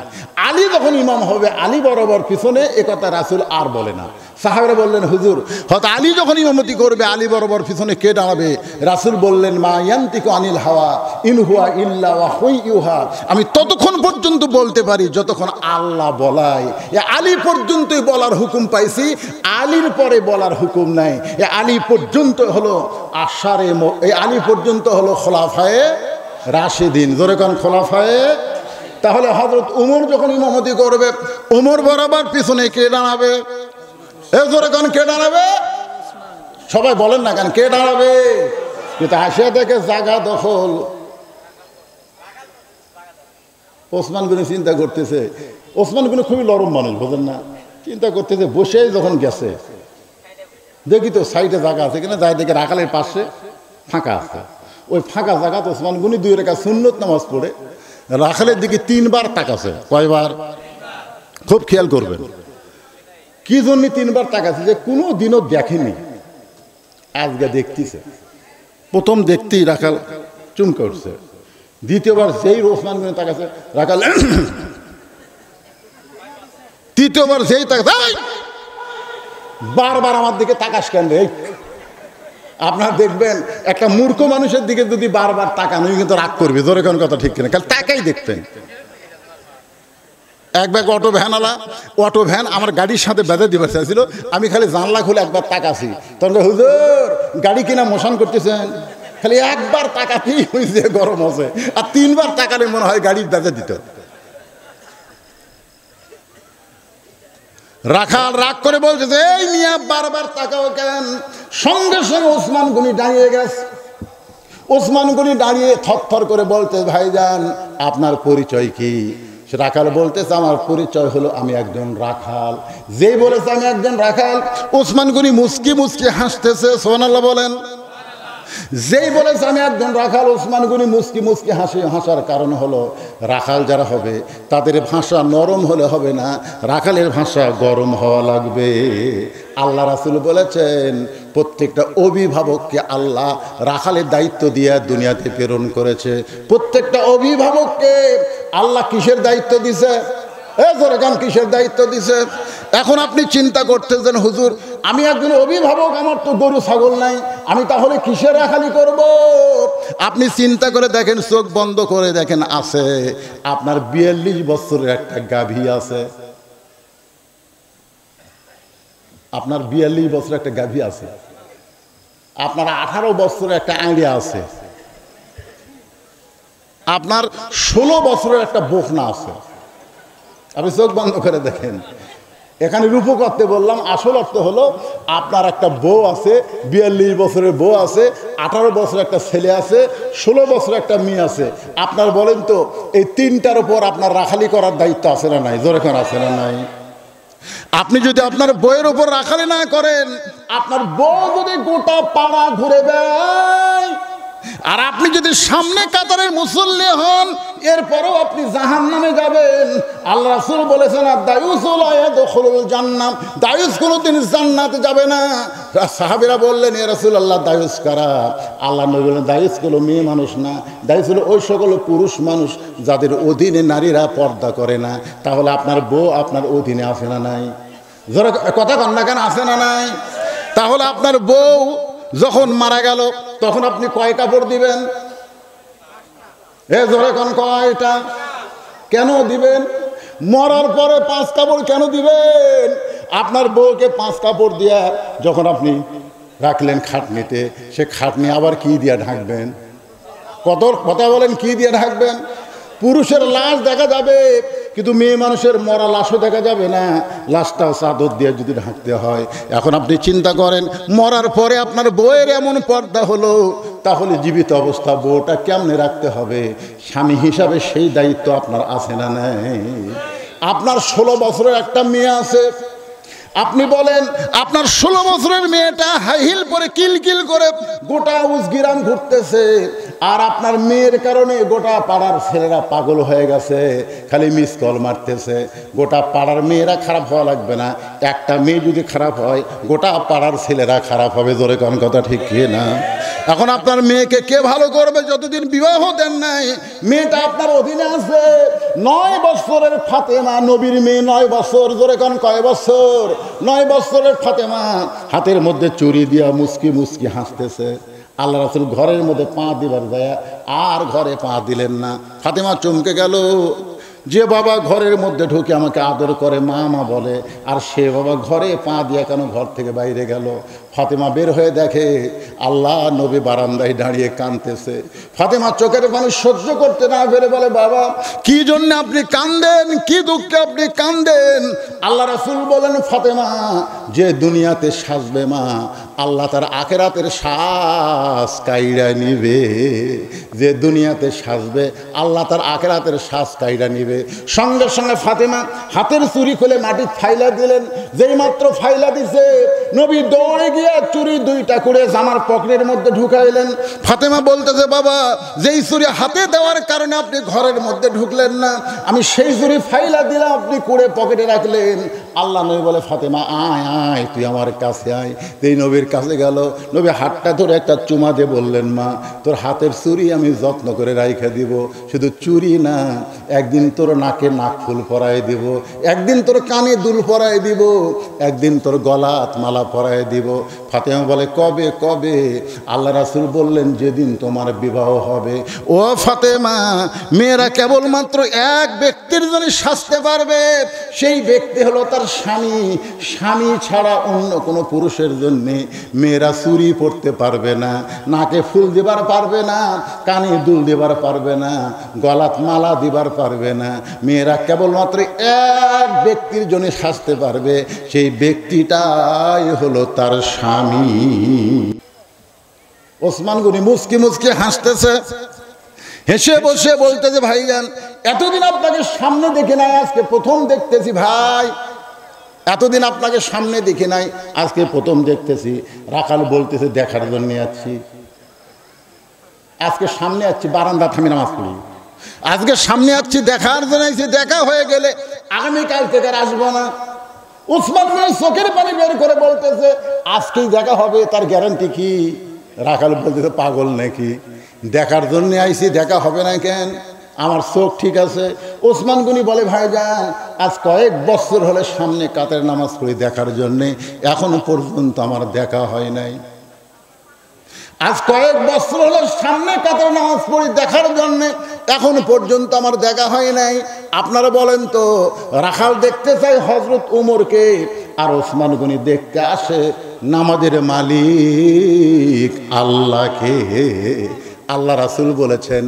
আলী যখন ইমাম হবে, আলী বরাবর পিছনে, একথা রাসূল আর বলে না। সাহাবারা বললেন, হুজুর হয়তো আলী যখন ইমামতি করবে, আলী বরাবর পিছনে কে দাঁড়াবে? রাসূল বললেন, মা ইয়ান্তিকু আনিল হাওয়া ইন হুয়া ইল্লা ওয়াহয়ুহা। আমি ততক্ষণ পর্যন্ত বলতে পারি যতক্ষণ আল্লাহ বলায়। আলী পর্যন্তই বলার হুকুম পাইছি, আলীর পরে বলার হুকুম নাই। আলী পর্যন্ত হলো আশারে, এই আলী পর্যন্ত হলো খোলাফায়ে রাশিদিন। জোরে কোন খোলাফায়ে? তাহলে হযরত উমর যখন ইমামতি করবে, উমর বরাবর পিছনে কে দাঁড়াবে? এ জোরে কোন কে দাঁড়াবে? সবাই বলেন না কেন, কে দাঁড়াবে? কিন্তু আসে দেখে জায়গা দখল। ওসমান গনি চিন্তা করতেছে, ওসমান গনি খুবই নরম মানুষ, বোঝেন না? চিন্তা করতেছে, বসেই যখন গেছে দেখি তো সাইডে জায়গা আছে কিনা, যাই দেখে রাখালের পাশে ফাঁকা আছে। ওই ফাঁকা জায়গা ওসমান গনি 2 রাকাত সুন্নত নামাজ পড়ে রাখালের দিকে 3 বার তাকাছে। কয়বার? খুব খেয়াল করবেন। কি জন্য 3 বার তাকাছে? যে কোনো দিনও দেখেনি, আজকে দেখতেছে। প্রথম দেখতেই রাখাল চুমকে উঠছে। দ্বিতীয়বার যেই ওসমান গনি তাকাছে রাখাল, তৃতীয়বার যেই তাকাছে, বারবার আমার দিকে তাকাস কেন রে? আপনার দেখবেন একটা মূর্খ মানুষের দিকে যদি বারবার তাকান কিন্তু রাগ করবে, জোরে কোন কথা ঠিক কিনা? কাল তাকাই দেখতেন। এক ব্যাগ অটো ভ্যানওয়ালা, অটো ভ্যান আমার গাড়ির সাথে বেঁধে দিবার চাইছিল। আমি খালি জানলা খুলে একবার তাকাছি, তখন হুজুর গাড়ি কিনা মোশন করতেছেন। খালি একবার তাকাতেই হয়েছে গরম হচ্ছে, আর 3 বার তাকালে মনে হয় গাড়ির বেঁধে দিত। রাখাল রাগ করে বলছে যে এই মিয়া বারবার তাকাও কেন? সঙ্গে সঙ্গে ওসমান গনি দাঁড়িয়ে গেছে। ওসমান গনি দাঁড়িয়ে থরথর করে বলতে, ভাইজান আপনার পরিচয় কি? রাখাল বলতেছে আমার পরিচয় হলো আমি একজন রাখাল। যেই বলেছে আমি একজন রাখাল, ওসমান গনি মুস্কি মুস্কি হাসতেছে। সুবহানাল্লাহ বলেন। যেই বলেছে আমি একজন রাখাল, ওসমান গনি মুস্কি মুস্কি হাসার কারণ হলো রাখাল যারা হবে তাদের ভাষা নরম হলে হবে না, রাখালের ভাষা গরম হওয়া লাগবে। আল্লাহ রাসূল বলেছেন প্রত্যেকটা অভিভাবককে আল্লাহ রাখালের দায়িত্ব দিয়ে দুনিয়াতে প্রেরণ করেছে। প্রত্যেকটা অভিভাবককে আল্লাহ কিসের দায়িত্ব দিছে? কিসের দায়িত্ব দিছে? এখন আপনি চিন্তা করতেছেন হুজুর আমি একজন অভিভাবক, আমার তো গরু ছাগল নাই, আমি তাহলে কিসের রাখালি করব? আপনি চিন্তা করে দেখেন, চোখ বন্ধ করে দেখেন, আছে আপনার 42 বছরের একটা গাভী আছে। আপনার 42 বছরের একটা গাভী আছে। আপনার 18 বছরের একটা আইডিয়া আছে। আপনার 16 বছরের একটা বকনা আছে। আপনি চোখ বন্ধ করে দেখেন। এখানে রূপক অর্থে বললাম, আসল অর্থ হলো আপনার একটা বউ আছে, 42 বছরের বউ আছে, 18 বছরের একটা ছেলে আছে, 16 বছরের একটা মেয়ে আছে। আপনার বলেন তো এই 3টার উপর আপনার রাখালি করার দায়িত্ব আছে না নাই? জোরে কোন আছে না নাই? আপনি যদি আপনার বউয়ের উপর রাখালি না করেন, আপনার বউ যদি গোটা পাড়া ঘুরে বেড়ায়, আর আপনি যদি সামনে কাতারের মুসল্লি হন, এরপরও আপনি জাহান্নামে যাবেন। আল্লাহ রাসূল বলেছেন দায়ুসু লা ইয়াদখুলুল জান্নাহ, দায়ুস কোনোদিন জান্নাতে যাবে না। সাহাবীরা বললেন ইয়া রাসূলুল্লাহ দায়ুস কারা? আল্লাহ নবী বললেন দায়ুস হলো মেয়ে মানুষ না, দায়ুস হলো ওই সকল পুরুষ মানুষ যাদের অধীনে নারীরা পর্দা করে না। তাহলে আপনার বউ আপনার অধীনে আছে না নাই? জোরে কথা কন না কেন, আছে না নাই? তাহলে আপনার বউ যখন মারা গেল তখন আপনি কয় কাপড় দিবেন? জোরে কোন কয়টা? কেন দিবেন? মরার পরে 5 কাপড় কেন দিবেন? আপনার বউকে 5 কাপড় দিয়া যখন আপনি রাখলেন খাটনিতে, সে খাটনি আবার কি দিয়া ঢাকবেন? কত কথা বলেন, কি দিয়ে ঢাকবেন? পুরুষের লাশ দেখা যাবে, কিন্তু মেয়ে মানুষের মরা লাশও দেখা যাবে না, লাশটাও চাদর দিয়ে যদি ঢাকতে হয়। এখন আপনি চিন্তা করেন, মরার পরে আপনার বউয়ের এমন পর্দা হলো, তাহলে জীবিত অবস্থা বউটা কেমনে রাখতে হবে? স্বামী হিসাবে সেই দায়িত্ব আপনার আছে না নাই? আপনার 16 বছরের একটা মেয়ে আছে, আপনি বলেন আপনার 16 বছরের মেয়েটা হাই হিল পরে কিলকিল করে গোটা উজগিরাম ঘুরতেছে, আর আপনার মেয়ের কারণে গোটা পাড়ার ছেলেরা পাগল হয়ে গেছে, খালি মিস কল মারতেছে। গোটা পাড়ার মেয়েরা খারাপ হওয়া লাগবে না, একটা মেয়ে যদি খারাপ হয় গোটা পাড়ার ছেলেরা খারাপ হবে। জোরে কোন কথা ঠিক কি না? এখন আপনার মেয়েকে কে ভালো করবে? যতদিন বিবাহ দেন নাই, মেয়েটা আপনার অধীনে আছে। 9 বছরের ফাতেমা, নবীর মেয়ে 9 বছর। জোরে কোন কয় বছর? 9 বছরের ফাতেমা হাতের মধ্যে চুরি দিয়া মুস্কি মুস্কি হাসতেছে। আল্লাহ রাসূল ঘরের মধ্যে পা দিবার যায় আর ঘরে পা দিলেন না। ফাতেমা চমকে গেল, যে বাবা ঘরের মধ্যে ঢুকে আমাকে আদর করে মা মা বলে, আর সে বাবা ঘরে পা দিয়ে কেন ঘর থেকে বাইরে গেল? ফাতেমা বের হয়ে দেখে আল্লাহ নবী বারান্দায় দাঁড়িয়ে কাঁদতেছে। ফাতেমা চোখের পানি সহ্য করতে না পেরে বলে, বাবা কি জন্য আপনি কাঁদেন? কি দুঃখে আপনি কাঁদেন? আল্লাহ রাসূল বলেন, ফাতেমা যে দুনিয়াতে সাজবে মা, আল্লাহ তার আখেরাতের শ্বাস কাইরা নিবে। যে দুনিয়াতে সাজবে আল্লাহ তার আখেরাতের শ্বাস কাইরা নিবে। সঙ্গে সঙ্গে ফাতেমা হাতের চুরি খুলে মাটি ফাইলা দিলেন। যেই মাত্র ফাইলা দিছে নবী দৌড়ে গিয়ে চুরি দুইটা করে জামার পকেটের মধ্যে ঢুকাইলেন। ফাতেমা বলতেছে, বাবা যেই চুরি হাতে দেওয়ার কারণে আপনি ঘরের মধ্যে ঢুকলেন না, আমি সেই চুরি ফাইলা দিলাম, আপনি করে পকেটে রাখলেন। আল্লাহ নবী বলে, ফাতেমা আয় আয়, তুই আমার কাছে আয়। এই নবীর কাছে গেল। নবী হাতটা ধরে একটা চুমা দিয়ে বললেন, মা তোর হাতের চুরি আমি যত্ন করে রাইখা দিব। শুধু চুরি না, একদিন তোর নাকে নাক ফুল পরায় দিব, একদিন তোর কানে দুল পরায় দিব, একদিন তোর গলাত মালা পরায় দিব। ফাতেমা বলে, কবে কবে? আল্লাহ রাসূল বললেন, যেদিন তোমার বিবাহ হবে। ও ফাতেমা, মেয়েরা কেবলমাত্র এক ব্যক্তির জন্য সাজতে পারবে, সেই ব্যক্তি হলো তার স্বামী। স্বামী ছাড়া অন্য কোনো পুরুষের জন্যে মেয়েরা চুরি পরতে পারবে না, নাকে ফুল দিবার পারবে না, কানে দুল দিবার পারবে না, গলাত মালা দিবার পারবে না। মেয়েরা কেবলমাত্র এক ব্যক্তির জন্য সাজতে পারবে, সেই ব্যক্তিটাই হলো তার স্বামী। ওসমান গনি মুচকি মুচকি হাসতেছে, হেসে বসে বলতেছে, ভাইজান এতদিন আপনাকে সামনে দেখে নাই, আজকে প্রথম দেখতেছি। ভাই এতদিন আপনাকে সামনে দেখে নাই, আজকে প্রথম দেখতেছি। রাখাল বলতেছে, দেখার জন্য আছি, আজকে সামনে আছি, বারান্দা থামি নামাজ পড়ি, আজকে সামনে আছি দেখার জন্য। দেখা হয়ে গেলে আগামীকাল থেকে আর আসবো না। উসমান গনি চোখের পানি বের করে বলতেছে, আজকেই দেখা হবে, তার গ্যারান্টি কি? রাখাল বলতেছে, পাগল নাকি? দেখার জন্য আইছি, দেখা হবে না কেন? আমার চোখ ঠিক আছে। ওসমান গনি বলে, ভাইজান আজ কয়েক বছর হলে সামনে কাতের নামাজ পড়ি দেখার জন্যে, এখনো পর্যন্ত আমার দেখা হয় নাই। আজ কয়েক বছর হলে সামনে কাতের নামাজ পড়ি দেখার জন্যে, এখনো পর্যন্ত আমার দেখা হয় নাই। আপনারা বলেন তো, রাখাল দেখতে চাই হযরত উমরকে, আর ওসমান গনি দেখতে আসে নামাজের মালিক আল্লাহকে। আল্লাহ রাসূল বলেছেন,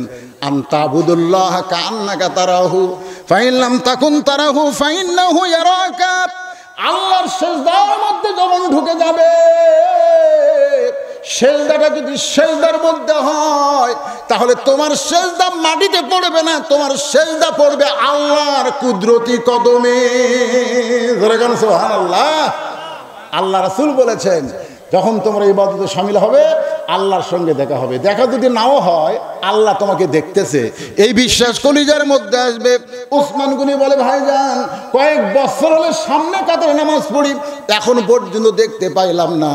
আনতাবুদুল্লাহ কাআন্নাকা তারাহু ফাইন লাম তাকুন তারাহু ফাইন্নাহু ইয়ারাকা। আল্লাহর সিজদার মধ্যে যখন ঢুকে যাবে, সিজদাটা যদি সিজদার মধ্যে হয়, তাহলে তোমার সিজদা মাটিতে পড়বে না, তোমার সিজদা পড়বে আল্লাহর কুদরতি কদমে। সুবহানাল্লাহ। আল্লাহ রাসূল বলেছেন, যখন তোমরা ইবাদতে শামিল হবে আল্লাহর সঙ্গে দেখা হবে। দেখা যদি নাও হয়, আল্লাহ তোমাকে দেখতেছে, এই বিশ্বাস কলিজার মধ্যে আসবে। ওসমান গনি বলে, ভাইজান কয়েক বছর হলে সামনে কাতারে নামাজ পড়ি, এখন পর্যন্ত দেখতে পাইলাম না,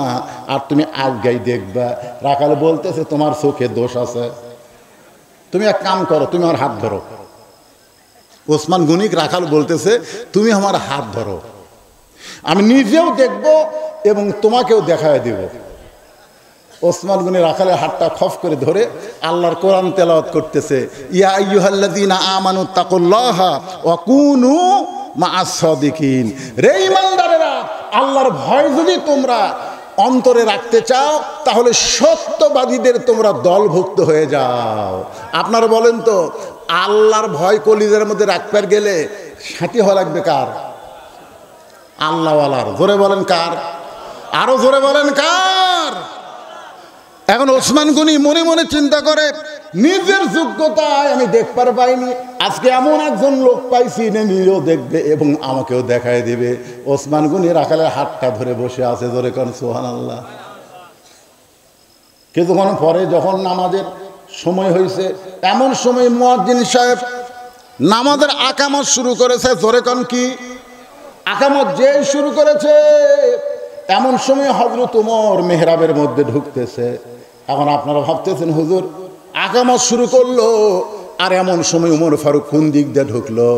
আর তুমি আজকেই দেখবা। রাখাল বলতেছে, তোমার চোখে দোষ আছে, তুমি এক কাম করো, তুমি আমার হাত ধরো। ওসমান গনি রাখাল বলতেছে, তুমি আমার হাত ধরো, আমি নিজেও দেখব এবং তোমাকেও দেখায় দিব। ওসমান গনি রাখালের হাতটা খফ করে ধরে আল্লাহর কোরআন তেলাওয়াত করতেছে, ইয়া আইয়ুহাল্লাযীনা আমানু তাকুল্লাহা ওয়া কুনু মা'আস সাদিকিন। রে ঈমানদারেরা, আল্লাহর ভয় যদি তোমরা অন্তরে রাখতে চাও, তাহলে সত্যবাদীদের তোমরা দলভুক্ত হয়ে যাও। আপনারা বলেন তো, আল্লাহর ভয় কলিজার মধ্যে রাখতে গেলে সাথী হওয়া লাগবে কার? আল্লাহওয়ালার। জোরে বলেন কার? আরো জোরে বলেন কার? এখন ওসমান গনি মনে মনে চিন্তা করে, নিজের যোগ্যতায় আমি দেখবার পাইনি, আজকে এমন একজন লোক পাইছি, নিজেও দেখবে এবং আমাকেও দেখায় দিবে। ওসমান গনি রাখালের হাতটা ধরে বসে আছে। জোরে কোন সুবহানাল্লাহ। কিছুক্ষণ পরে যখন নামাজের সময় হয়েছে, এমন সময় মুয়াজ্জিন সাহেব নামাজের আকামত শুরু করেছে। জোরে কোন কি? আকামত যে শুরু করেছে, এমন সময় হযরত ওমর মেহরাবের মধ্যে ঢুকতেছে। এখন আপনারা ভাবতেছেন, হুজুর আকামত শুরু করলো, আর এমন সময় ওমর ফারুক কোন দিক দিয়ে ঢুকলো?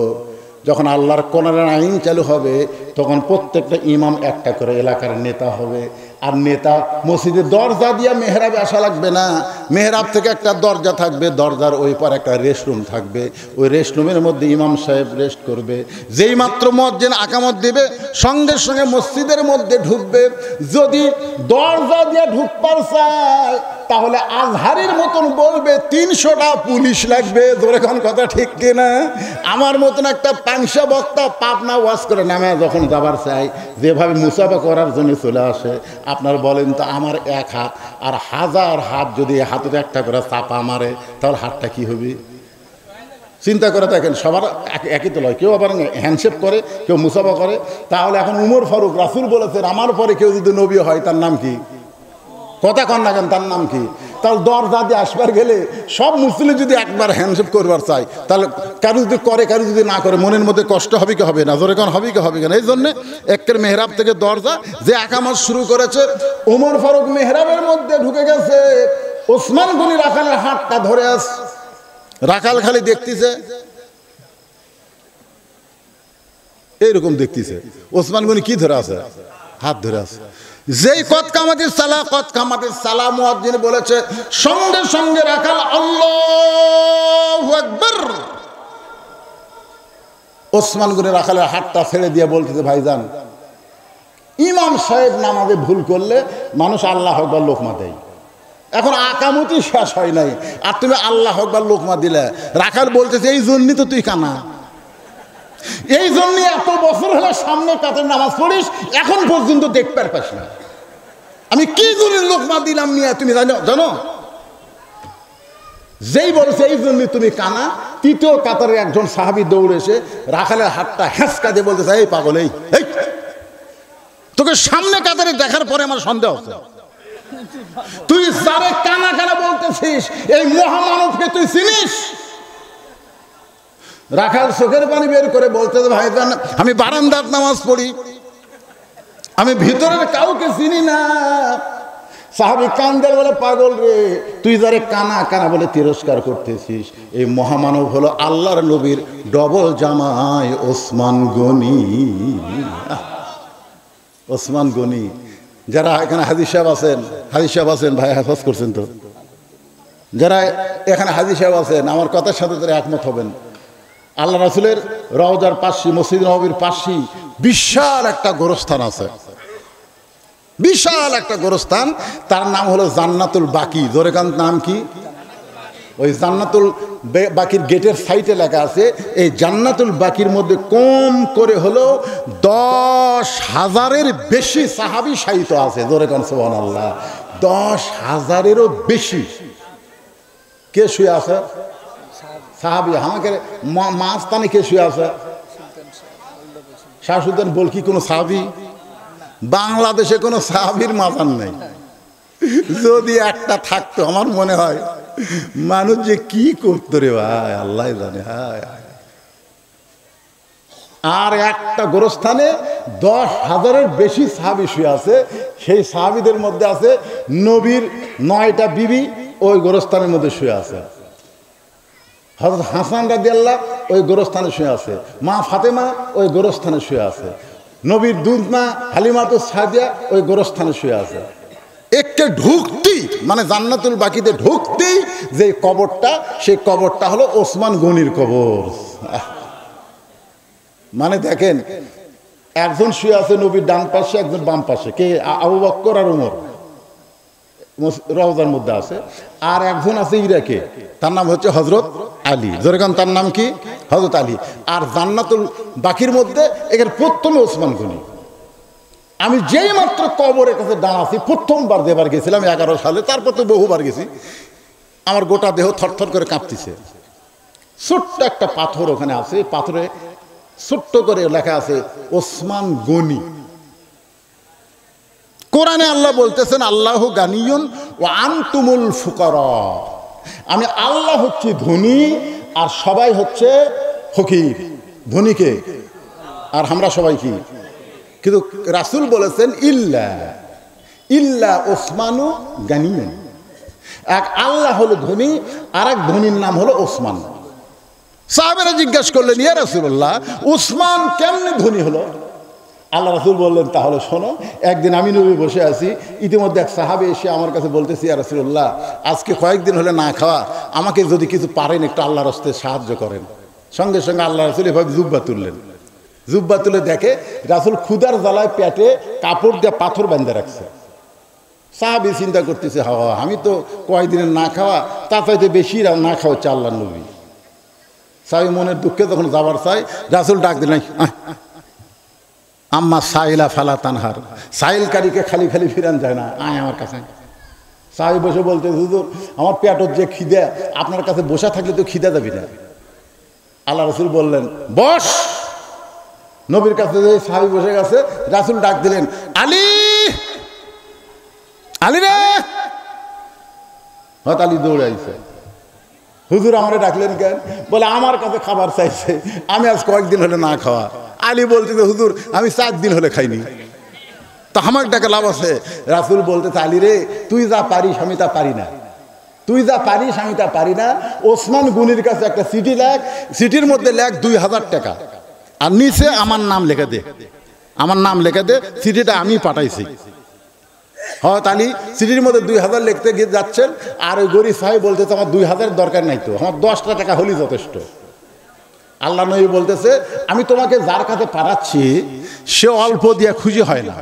যখন আল্লাহর কোরআনের আইন চালু হবে, তখন প্রত্যেকটা ইমাম একটা করে এলাকার নেতা হবে। আর নেতা মসজিদের দরজা দিয়ে মেহরাবে আসা লাগবে না, মেহরাব থেকে একটা দরজা থাকবে, দরজার ওই পার একটা রেস্টরুম থাকবে, ওই রেস্টরুমের মধ্যে ইমাম সাহেব রেস্ট করবে। যেই মাত্র মুয়াজ্জিন আকামত দিবে, সঙ্গে সঙ্গে মসজিদের মধ্যে ঢুকবে। যদি দরজা দিয়ে ঢুকবার চায়, তাহলে আজহারের মতন বলবে 300টা পুলিশ লাগবে, ধরে কোন কথা ঠিক কিনা? আমার মতন একটা পাংশা বক্তা পাবনা ওয়াজ করে নামে যখন যাবার চাই, যেভাবে মুসাফা করার জন্য চলে আসে, আপনার বলেন তো আমার এক হাত আর 1000 হাত যদি হাতের একটা করে চাপা মারে, তাহলে হাতটা কি হবে? চিন্তা করে দেখেন, সবার একই তো লয়, কেউ আবার হ্যান্ডশেক করে, কেউ মুসাফা করে। তাহলে এখন উমর ফারুক, রাসূল বলেছেন আমার পরে কেউ যদি নবী হয় তার নাম কি? কথা কন না কেন, তার নাম কি? তাহলে দরজা দিয়ে আসবার গেলে সব মুসলিম যদি একবার হ্যান্ডশেক করবার চাই, তাহলে কারো যদি করে কারো যদি না করে মনের মধ্যে কষ্ট হবে কি হবে না? জোরে কোন হবে কি হবে না? এই জন্যে একের মেহরাব থেকে দরজা যে একামত শুরু করেছে, উমর ফারুক মেহরাবের মধ্যে ঢুকে গেছে, ওসমান গনি রাখালের হাতটা ধরে আস, রাখাল খালি দেখতেছে, এইরকম দেখতেছে, ওসমান গনি কি ধরে আছে? হাত ধরে আছে। যেই কত কামাতিস সালা মুয়াজ্জিন বলেছে, সঙ্গে সঙ্গে রাখাল আল্লাহু আকবার, ওসমান গনি রাখালের হাতটা ছেড়ে দিয়ে বলতেছে, ভাইজান ইমাম সাহেব নামাজে ভুল করলে মানুষ আল্লাহু আকবার লোকমা দেয়, এখন আকামতি শেষ হয় নাই আর তুমি আল্লাহু আকবার লোকমা দিলে। রাখাল বলতেছে, এই জন্যই তো তুই কানা, এই জন্যই এত বছর হলে সামনে কাতের নামাজ পড়িস, এখন পর্যন্ত দেখতে পাস না আমি কি জন্য লোকমা দিলাম নিয়ে, তুমি জানো? যেই বলছে এই জন্যই তুমি কানা, তৃতীয় কাতারে একজন সাহাবী দৌড়ে এসে রাখালের হাতটা হ্যাঁচকা দিয়ে বলতেছে, এই পাগল, এই তোকে সামনে কাতারে দেখার পরে আমার সন্দেহ হচ্ছে, তুই যারে কানা কানা বলতেছিস এই মহামানবকে তুই চিনিস? রাখাল চোখের পানি বের করে বলতেছে, ভাইজান আমি বারান্দার নামাজ পড়ি, আমি ভিতরের কাউকে চিনি না। সাহাবী কান্দের বলে, পাগল রে, তুই যারে কানা কানা বলে তিরস্কার করতেছিস, এই মহামানব হলো আল্লাহর নবীর ডবল জামাই ওসমান গনি। ওসমান গনি, যারা এখানে হাজী সাহেব আছেন ভাই, হেফাজ করছেন তো, যারা এখানে হাজী সাহেব আছেন আমার কথার সাথে তারা একমত হবেন, আল্লাহ রাসূলের রওজার পাশে, মসজিদ নববীর পাশে বিশাল একটা গোরস্থান আছে, বিশাল একটা গোরস্থান, তার নাম হলো জান্নাতুল বাকি। জোরে কান, নাম কি? ওই জান্নাতুল বাকির গেটের সাইডে লেখা আছে, এই জান্নাতুল বাকির মধ্যে কম করে হলো 10,000-এর বেশি সাহাবী শায়িত আছে। জোরে কান সুবহানাল্লাহ, 10,000-এরও বেশি। কে শুয়ে আছে? সাহাবী। আমাকে মাঝখানে কে শুয়ে আছে? শাহ সুলতান বলকি কোনো সাহাবী? বাংলাদেশে কোনো সাহাবীর মাজার নেই। যদি একটা থাকতো আমার মনে হয় মানুষ যে কি করতো রে ভাই, আল্লাহ জানে। আর একটা গোরস্থানে 10,000-এর বেশি সাহাবী শুয়ে আছে, সেই সাহাবীদের মধ্যে আছে নবীর 9টা বিবি ওই গোরস্থানের মধ্যে শুয়ে আছে। হযরত হাসান রাদিয়াল্লাহু ওই গোরস্থানে শুয়ে আছে, মা ফাতেমা ওই গোরস্থানে শুয়ে আছে, নবীর দুধ মা হালিমাতুস সাদিয়া ওই গোরস্থানে শুয়ে আছে। একে ঢুকতেই মানে জান্নাতুল বাকিতে ঢুকতেই যে কবরটা, সেই কবরটা হলো ওসমান গনির কবর। মানে দেখেন, একজন শুয়ে আছে নবীর ডান পাশে, একজন বাম পাশে, কে? আবু বকর আর ওমর রওজার মধ্যে আছে, আর একজন আছে ইরাকে, তার নাম হচ্ছে হযরত আলী। যেরকম তার নাম কি? হযরত আলী। আর জান্নাতুল বাকির মধ্যে এখানে প্রথমে ওসমান গনি। আমি যেই মাত্র কবরের কাছে দাঁড়াচ্ছি, প্রথমবার যেবার গেছিলাম 11 সালে, তারপর তো বহুবার গেছি, আমার গোটা দেহ থরথর করে কাঁপতেছে। ছোট্ট একটা পাথর ওখানে আছে, পাথরে ছোট্ট করে লেখা আছে ওসমান গনি। কোরআনে আল্লাহ বলতেছেন, আল্লাহু গানিয়ুন ওয়া আনতুমুল ফুকারা, আমি আল্লাহ হচ্ছি ধনী আর সবাই হচ্ছে ফকির। ধনীকে আর আমরা সবাই কি? কিন্তু রাসূল বলেছেন ইল্লা ওসমানু গানিয়ুন, এক আল্লাহ হলো ধনী আর এক ধনীর নাম হলো ওসমান। সাহাবেরা জিজ্ঞাসা করলেন, ইয়া রাসূলুল্লাহ, ওসমান কেমনে ধনী হলো? আল্লাহ রাসূল বললেন, তাহলে শোনো। একদিন আমি নবী বসে আছি, ইতিমধ্যে এক সাহাবী এসে আমার কাছে বলতেছি, ইয়া রাসূলুল্লাহ, আজকে কয়েকদিন হলে না খাওয়া, আমাকে যদি কিছু পারেন একটু আল্লাহর রাস্তায় সাহায্য করেন। সঙ্গে সঙ্গে আল্লাহ রাসূল এভাবে জুব্বা তুললেন। জুব্বা তুলে দেখে রাসূল ক্ষুধার জ্বালায় পেটে কাপড় দিয়ে পাথর বেঁধে রাখছে। সাহাবী চিন্তা করতেছে, হাওয়া আমি তো কয়েকদিনের না খাওয়া, তার চাইতে বেশি না খাওয়া হচ্ছে আল্লাহর নবী। সাহাবী মনের দুঃখে যখন যাবার চাই, রাসূল ডাক দিলেন, আম্মা সাইলা ফালা তানহার, সাইলকারীকে খালি খালি ফিরান যায় না, আয় আমার কাছে। সাহাবী বসে বলতে, হুজুর আমার পেটের যে খিদে, আপনার কাছে বসা থাকলে তো খিদে যাবি না। আল্লাহ রাসূল বললেন, বস। নবীর কাছে যে সাহাবী বসে গেছে, রাসূল ডাক দিলেন, আলী, আলী রে। হঠাৎ আলী দৌড়ে আইছে, হুজুর আমারে ডাকলেন কেন? বলে আমার কাছে খাবার চাইছে, আমি আজ কয়েকদিন হলে না খাওয়া। আলী বলতেছে, হুজুর আমি 4 দিন হলে খাইনি, তা আমার ডাকে লাভ আছে? রাসূল বলতেছে, আলী রে তুই যা পারিস আমি তা পারি না, তুই যা পারিস আমি তা পারি না। ওসমান গনির কাছে একটা চিঠি লেখ, চিঠির মধ্যে লেখ 2000 টাকা, আর নিচে আমার নাম লিখে দে, আমার নাম লিখে দে, চিঠিটা আমি পাঠাইছি। হয়ত আলী চিঠির মধ্যে 2000 লিখতে গিয়ে যাচ্ছেন, আর ওই গরিব সাহেব বলতেছে, আমার 2000 দরকার নাই তো, আমার 10টা টাকা হলেই যথেষ্ট। আল্লাহ নবী বলতেছে, আমি তোমাকে যার কাছে পাঠাচ্ছি সে অল্প দিয়া খুশি হয় না।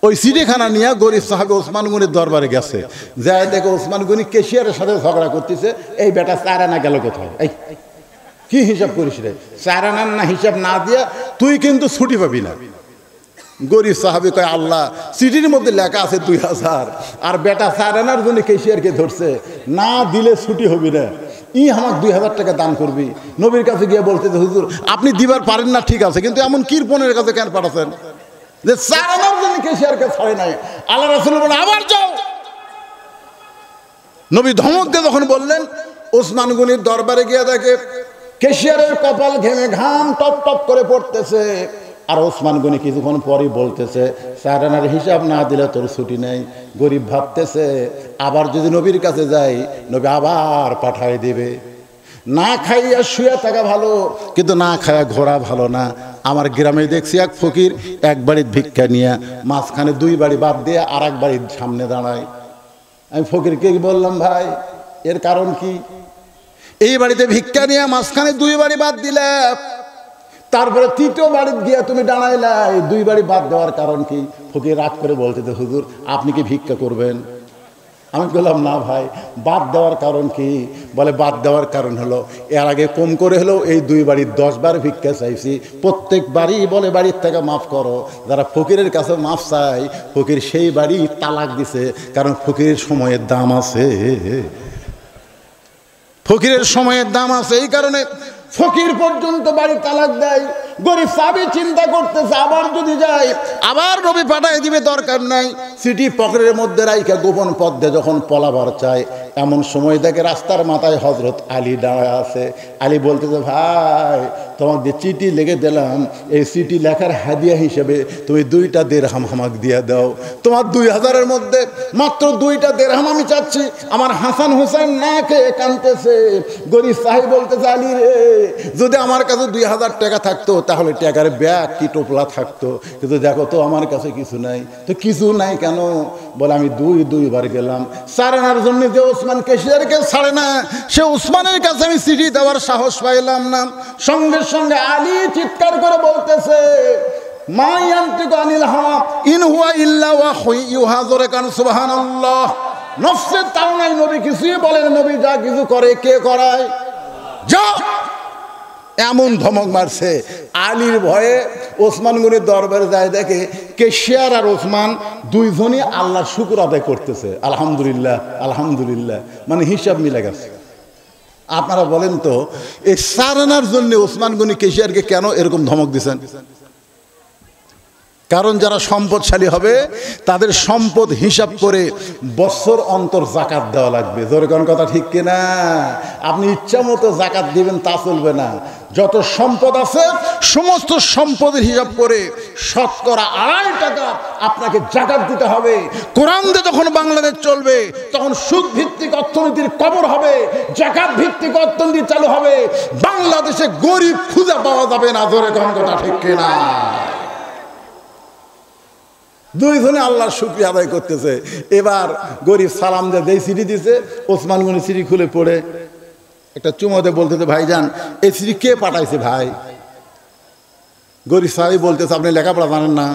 ওই চিঠিখানা নিয়ে গরিব সাহাবে ওসমান গনির দরবারে গেছে, যাই দেখে ওসমান গনি কেশিয়ারের সাথে ঝগড়া করতেছে, এই বেটা 4 আনা গেল কোথায়? এই কি হিসাব করিস রে? 4 আনার না হিসাব না দিয়া তুই কিন্তু ছুটি পাবি না। গরিব সাহাবি কয়, আল্লাহ চিঠির মধ্যে লেখা আছে 2000, আর বেটা 4 আনার জন্য কেশিয়ারকে ধরছে, না দিলে ছুটি হবি না, আমাকে 2000 টাকা দান করবি। নবীর কাছে গিয়ে বলতেছে, হুজুর আপনি দিবার পারেন না ঠিক আছে, কিন্তু এমন কৃপণের কাছে কেন পাঠাচ্ছেন যে 4 আনার জন্য কেশিয়ারকে ছাড়ে নাই? আল্লাহ রাসূল বলেন, আবার যাও। নবী ধমক দিয়ে যখন বললেন, ওসমান গনির দরবারে গিয়ে দেখে কেশিয়ারের কপাল ঘেমে ঘাম টপ টপ করে পড়তেছে, আর ওসমান গনি কিছুক্ষণ পরই বলতেছে, 4 আনার হিসাব না দিলে তোর ছুটি নেই। গরিব ভাবতেছে, আবার যদি নবীর কাছে যাই নবী আবার পাঠাই দিবে। না খাইয়া শুয়ে থাকা ভালো, কিন্তু না খাইয়া ঘোরা ভালো না। আমার গ্রামে দেখছি এক ফকির এক বাড়ির ভিক্ষা নিয়ে মাঝখানে 2 বাড়ি বাদ দিয়ে আর এক বাড়ির সামনে দাঁড়ায়। আমি ফকিরকে বললাম, ভাই এর কারণ কি? এই বাড়িতে ভিক্ষা নিয়ে মাঝখানে 2 বাড়ি বাদ দিলে, তারপরে 3য় বাড়িতে গিয়ে তুমি দাঁড়াইলা, এই 2 বাড়ি বাদ দেওয়ার কারণ কি? ফকির রাগ করে বলতে, হুজুর আপনি কি ভিক্ষা করবেন? আমি বললাম, না ভাই, বাদ দেওয়ার কারণ কি? বলে, বাদ দেওয়ার কারণ হলো এর আগে কম করে হলেও এই 2 বাড়ির 10 বার ভিক্ষা চাইছি, প্রত্যেক বাড়ি বলে বাড়ির থেকে মাফ করো। যারা ফকিরের কাছে মাফ চাই, ফকির সেই বাড়ি তালাক দিছে, কারণ ফকিরের সময়ের দাম আছে, ফকিরের সময়ের দাম আছে। এই কারণে ফকির পর্যন্ত বাড়ি তালাক দেয়। গরিব সাহাবী চিন্তা করতেছে, আবার যদি যায় আবার নবী পাঠাই দিবে, দরকার নাই। সিটি পকেটের মধ্যে রাইখা গোপন পথে যখন পলাবার চায়, এমন সময় দেখে রাস্তার মাথায় হযরত আলী দাঁড়ায় আছে। আলী বলতেছে, ভাই তোমার যে চিঠি লিখে দিলাম, এই চিঠি লেখার হাদিয়া হিসেবে তুমি 2টা দিরহাম আমাকে দিয়ে দাও। তোমার 2000-এর মধ্যে মাত্র 2টা দিরহাম আমি চাচ্ছি। আমার হাসান হোসেন না খেয়ে কাঁদতেছে। গরিব সাহেব বলতেছে, আলী রে যদি আমার কাছে 2000 টাকা থাকতো তাহলে টাকার ব্যাগ কি টোপলা থাকতো, কিন্তু দেখো তো আমার কাছে কিছু নাই। তো কিছু নাই কেন? বলে, আমি 2 বার গেলাম 4 আনার জন্য, যে ওসমান কেশিয়ারকে ছাড়ে না, সে ওসমানের কাছে আমি চিঠি দেওয়ার সাহস পাইলাম না। সঙ্গে সঙ্গে আলী চিৎকার করে বলতেছে, মা ইয়ান্তিকু আনিল হাওয়া ইন হুয়া ইল্লা ওয়াহয়ুহা, জোরে কান সুবহানাল্লাহ। নফসের তাও নাই, নবী কিছুই বলেন, নবী যা কিছু করে কে করায়? যা। এমন ধমক মারছে। আলীর ভয়ে ওসমান গনির দরবারে যায়, দেখে কেশিয়ার আর ওসমান 2জনই আল্লাহর শুকর আদায় করতেছে, আলহামদুলিল্লাহ আলহামদুলিল্লাহ, মানে হিসাব মিলে গেছে। আপনারা বলেন তো, এই 4 আনার জন্য ওসমান গনি কেশিয়ারকে কেন এরকম ধমক দিচ্ছেন? কারণ যারা সম্পদশালী হবে তাদের সম্পদ হিসাব করে বছর অন্তর জাকাত দেওয়া লাগবে। জোরে কোন কথা ঠিক কিনা? আপনি ইচ্ছা মতো জাকাত দিবেন তা চলবে না। যত সম্পদ আছে সমস্ত সম্পদের হিসাব করে শতকরা 2.5 টাকা আপনাকে জাকাত দিতে হবে। কোরআন দিয়ে যখন বাংলাদেশ চলবে তখন সুদ ভিত্তিক অর্থনীতির কবর হবে, জাকাত ভিত্তিক অর্থনীতি চালু হবে। বাংলাদেশে গরিব খুঁজে পাওয়া যাবে না। জোরে কোন কথা ঠিক কিনা? 2জনে আল্লাহর শুকরিয়া আদায় করতেছে। এবার গরিব সালাম দিয়ে চিঠি দিছে, ওসমান গনি চিঠি খুলে পড়ে একটা চুমোতে বলতেছে, ভাইজান এই চিঠি কে পাঠাইছে ভাই? গরিব সাহেব বলতেছে, আপনি লেখাপড়া জানেন না?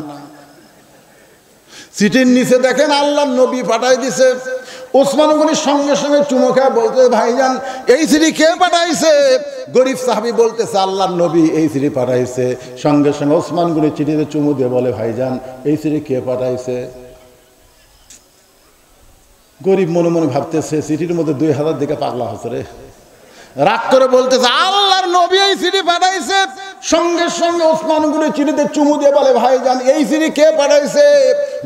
চিঠির নিচে দেখেন আল্লাহর নবী পাঠাই দিছে। ওসমান গনি সঙ্গে সঙ্গে চুমো খায় বলতে, ভাইজান এই চিঠি কে পাঠাইছে? গরিব সাহাবী বলতেছে আল্লাহর নবী এই চিঠি পাঠাইছে। সঙ্গে সঙ্গে ওসমান গনি চিঠিতে চুমু দিয়ে বলে, ভাইজান এই চিঠি কে পাঠাইছে? গরিব মনে মনে ভাবতেছে চিঠির মধ্যে 2000 দিকে পাগলা হচ্ছে রে। রাগ করে বলতেছে আল্লাহর নবী এই চিঠি পাঠাইছে। সঙ্গে সঙ্গে ওসমান গনি চিঠিতে চুমু দিয়ে বলে, ভাইজান এই চিঠি কে পাঠাইছে?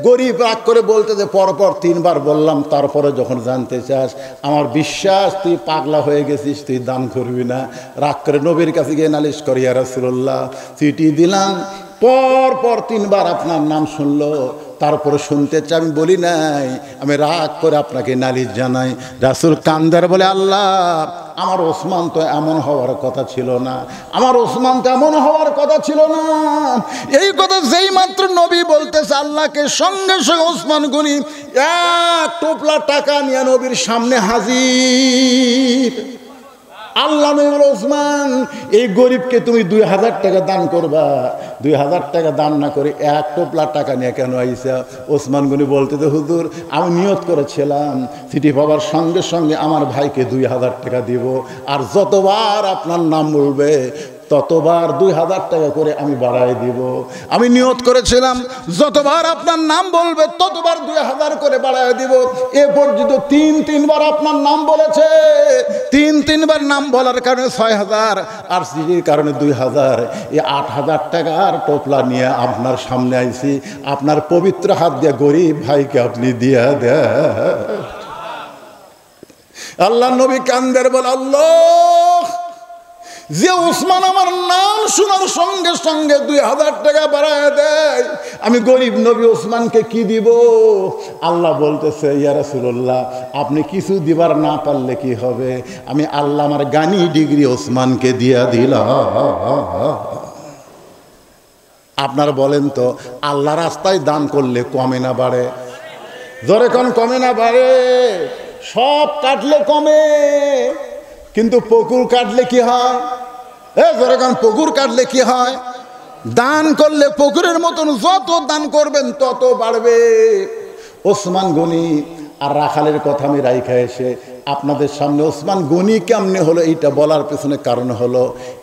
গরিব রাগ করে বলতেছে পরপর 3 বার বললাম, তারপরে যখন জানতে চাস আমার বিশ্বাস তুই পাগলা হয়ে গেছিস, তুই দান করবি না। রাগ করে নবীর কাছে গিয়ে নালিশ করি, ইয়া রাসূলুল্লাহ চিঠি দিলাম, পরপর 3 বার আপনার নাম শুনলো, তারপরে শুনতে চাই, আমি বলি নাই, আমি রাগ করে আপনাকে নালিশ জানাই। রাসূল কান্দার বলে, আল্লাহ আমার ওসমান তো এমন হওয়ার কথা ছিল না, আমার ওসমান তো এমন হওয়ার কথা ছিল না। এই কথা যেই মাত্র নবী বলতেছে আল্লাহকে, সঙ্গে সঙ্গে ওসমান গনি 1 টোপলা টাকা নিয়ে নবীর সামনে হাজির। আল্লাহ নবী বলে, ওসমান এই গরিবকে তুমি 2000 টাকা দান করবা। 2000 টাকা দান না করে 1 টোপলা টাকা নিয়ে কেন আইসা? ওসমান গনি বলতে, তো হুজুর আমি নিয়ত করেছিলাম চিঠি পাওয়ার সঙ্গে সঙ্গে আমার ভাইকে 2000 টাকা দিব, আর যতবার আপনার নাম বলবে ততবার 2000 টাকা করে আমি বাড়াই দিব। আমি নিয়ত করেছিলাম যতবার আপনার নাম বলবে ততবার 2000 করে বাড়াই দিব। এ পর্যন্ত 3 বার আপনার নাম বলেছে, 3 বার নাম বলার কারণে 6000, আর চিঠির কারণে 2000, এই 8000 টাকার টোপলা নিয়ে আপনার সামনে আইছি। আপনার পবিত্র হাত দিয়ে গরিব ভাইকে আপনি দিয়া দেন। আল্লাহ নবী কান্দের বলে, আল্লাহ যে ওসমান আমার নাম শোনার সঙ্গে সঙ্গে 2000 টাকা বাড়ায় দেয়, আমি গরিব নবী ওসমানকে কি দিব? আল্লাহ বলতেছে, ইয়া রাসূলুল্লাহ আপনি কিছু দিবার না পারলে কি হবে, আমি আল্লাহ আমার গানি ডিগ্রি ওসমানকে দিয়া দিলাম। আপনারা বলেন তো, আল্লাহ রাস্তায় দান করলে কমে না বাড়ে? জোরে কোন কমে না বাড়ে? সব কাটলে কমে, কিন্তু পুকুর কাটলে কি হয়? জোরে কোন পুকুর কাটলে কি হয়? দান করলে পুকুরের মতন যত দান করবেন তত বাড়বে। ওসমান গনি আর রাখালের কথা আমি রাইখা এসে আপনাদের সামনে ওসমান গনি কেমনে হলো এইটা বলার পেছনে কারণ হলো,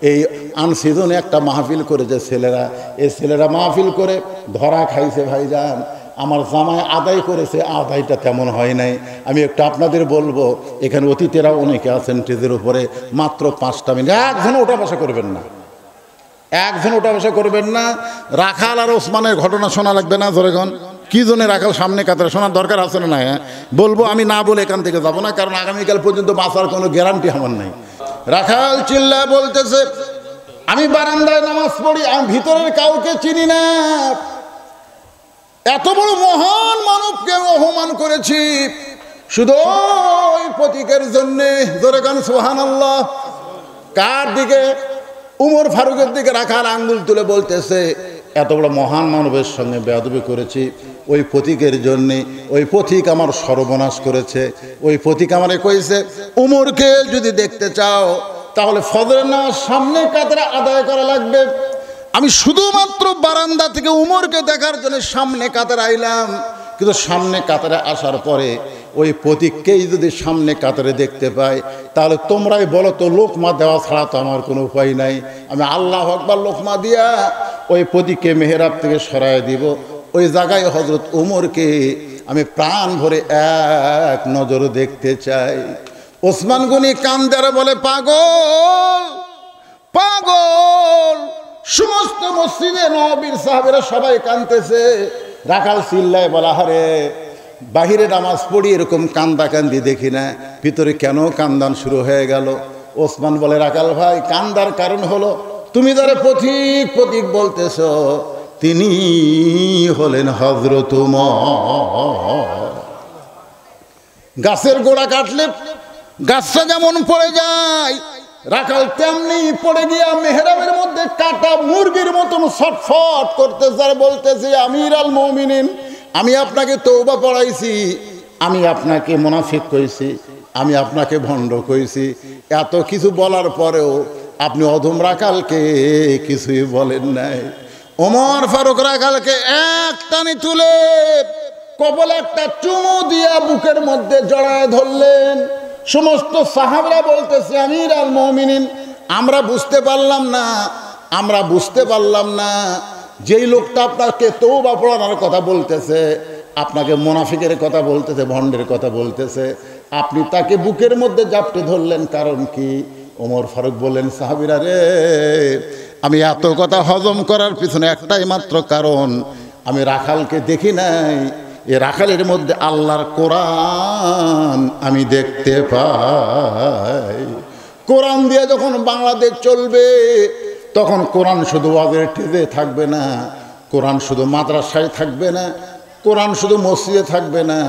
এই আনসিজনে একটা মাহফিল করেছে ছেলেরা, এই ছেলেরা মাহফিল করে ধরা খাইছে। ভাইজান আমার জামাই আদায় করেছে, আদায়টা তেমন হয় নাই। আমি একটু আপনাদের বলবো, এখানে অতিথিরা অনেকে আছেন স্টেজের উপরে, মাত্র 5টা মিনিট, একজন ওটা বসা করবেন না, একজন ওটা বসা করবেন না। রাখাল আর ওসমানের ঘটনা শোনা লাগবে না? জোরেগণ কি জন্য রাখাল সামনে কাতারে শোনার দরকার আছে না? না বলবো, আমি না বলে এখান থেকে যাবো না, কারণ আগামীকাল পর্যন্ত বাঁচার কোনো গ্যারান্টি আমার নাই। রাখাল চিল্লা বলতেছে, আমি বারান্দায় নামাজ পড়ি, আমি ভিতরের কাউকে চিনি না, এত বড় মহান মানবকে অপমান করেছি শুধু ওই প্রতীকের জন্যে। জোরে গান সুবহানাল্লাহ। কার দিকে? উমর ফারুকের দিকে রাখাল আঙ্গুল তুলে বলতেছে, এত বড় মহান মানবের সঙ্গে বেয়াদবি করেছি ওই প্রতীকের জন্যে। ওই প্রতীক আমার সর্বনাশ করেছে। ওই প্রতীক আমারে কইছে, উমরকে যদি দেখতে চাও তাহলে ফজরের নামাজ সামনে কাতারে আদায় করা লাগবে। আমি শুধুমাত্র বারান্দা থেকে উমরকে দেখার জন্য সামনে কাতারে আইলাম, কিন্তু সামনে কাতারে আসার পরে ওই প্রতীককেই যদি সামনে কাতারে দেখতে পাই, তাহলে তোমরাই বলো তো, লোকমা দেওয়া ছাড়া তো আমার কোনো উপায় নাই। আমি আল্লাহু আকবার লোকমা দিয়া ওই প্রতীককে মেহরাব থেকে সরায় দিব। ওই জায়গায় হযরত উমরকে আমি প্রাণ ভরে এক নজর দেখতে চাই। ওসমান গনি কান্দারে বলে, পাগল পাগল। সমস্ত মসজিদে নববীর সাহাবেরা সবাই কাঁদতেছে। রাখাল চিল্লায় বলা, হারে বাহিরে নামাজ পড়ি এরকম কান্দা কান্দি দেখি না, ভিতরে কেন কান্দান শুরু হয়ে গেল? ওসমান বলে, রাখাল ভাই কান্দার কারণ হলো তুমি যারা প্রতীক প্রতীক বলতেছ তিনি হলেন হযরত উমর। গাছের গোড়া কাটলে গাছটা যেমন পড়ে যায়, রাখাল তেমনি পড়ে গিয়া মেহরাবের মধ্যে কাটা মুরগির মতন ছটফট করতেছে আর বলতেছে, আমির আল মুমিনিন, আমি আপনাকে তওবা পড়াইছি, আমি আপনাকে মুনাফিক কইছি, আমি আপনাকে ভণ্ড কইছি, এত কিছু বলার পরেও আপনি অধম রাখালকে কিছুই বলেন নাই। ওমর ফারুক রাখালকে এক টানে তুলে কপালে একটা চুমু দিয়া বুকের মধ্যে জড়ায় ধরলেন। সমস্ত সাহাবীরা বলতেছে আমির আল মুমিনিন, আমরা বুঝতে পারলাম না যেই লোকটা আপনাকে তওবা পড়ানোর কথা বলতেছে, আপনাকে মুনাফিকের কথা বলতেছে, ভণ্ডের কথা বলতেছে, আপনি তাকে বুকের মধ্যে জাপটে ধরলেন, কারণ কি? ওমর ফারুক বললেন, সাহাবীরা রে, আমি এত কথা হজম করার পিছনে একটাই মাত্র কারণ, আমি রাখালকে দেখি নাই, এ রাখালের মধ্যে আল্লাহর কোরআন আমি দেখতে পাই। কোরআন দিয়ে যখন বাংলাদেশ চলবে, তখন কোরআন শুধু ওয়াজের টেজে থাকবে না, কোরআন শুধু মাদ্রাসায় থাকবে না, কোরআন শুধু মসজিদে থাকবে না,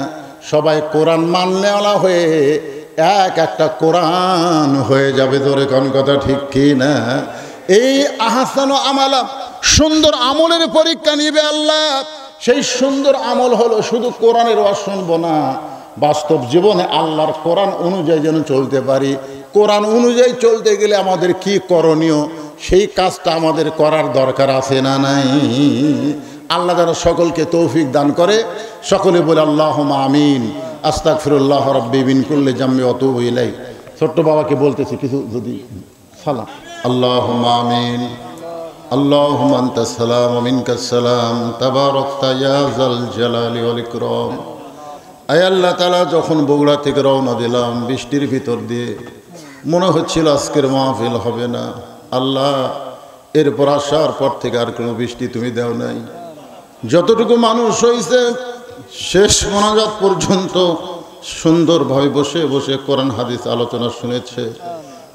সবাই কোরআন মাননেওয়ালা হয়ে একটা কোরআন হয়ে যাবে। ধরে কোন কথা ঠিক কি না? এই আহসান আমালা, সুন্দর আমলের পরীক্ষা নিবে আল্লাহ। সেই সুন্দর আমল হলো শুধু কোরআনের ওয়াজ শুনবো না, বাস্তব জীবনে আল্লাহর কোরআন অনুযায়ী যেন চলতে পারি। কোরআন অনুযায়ী চলতে গেলে আমাদের কি করণীয়, সেই কাজটা আমাদের করার দরকার আছে না নাই? আল্লাহ যেন সকলকে তৌফিক দান করে। সকলে বলে আল্লাহুম্মা আমিন। আস্তাগফিরুল্লাহ রাব্বি মিন কুল্লি জামবি ওয়া আতুবু ইলাইহি। ছোট্ট বাবাকে বলতেছি কিছু যদি সালাম। আল্লাহুম্মা আমিন। আল্লাহুম্মা আনতাস সালাম ওয়া মিনকাস সালাম, তাবারাকতা ইয়া যাল জালালি ওয়াল ইকরাম। আয় আল্লাহ তাআলা, যখন বগুড়া থেকে রওনা দিলাম বৃষ্টির ভিতর দিয়ে, মনে হচ্ছিল আজকের মাহফিল হবে না। আল্লাহ, এরপর আসার পর থেকে আর কোনো বৃষ্টি তুমি দাও নাই। যতটুকু মানুষ হয়েছে শেষ মোনাজাত পর্যন্ত সুন্দরভাবে বসে বসে কোরআন হাদিস আলোচনা শুনেছে।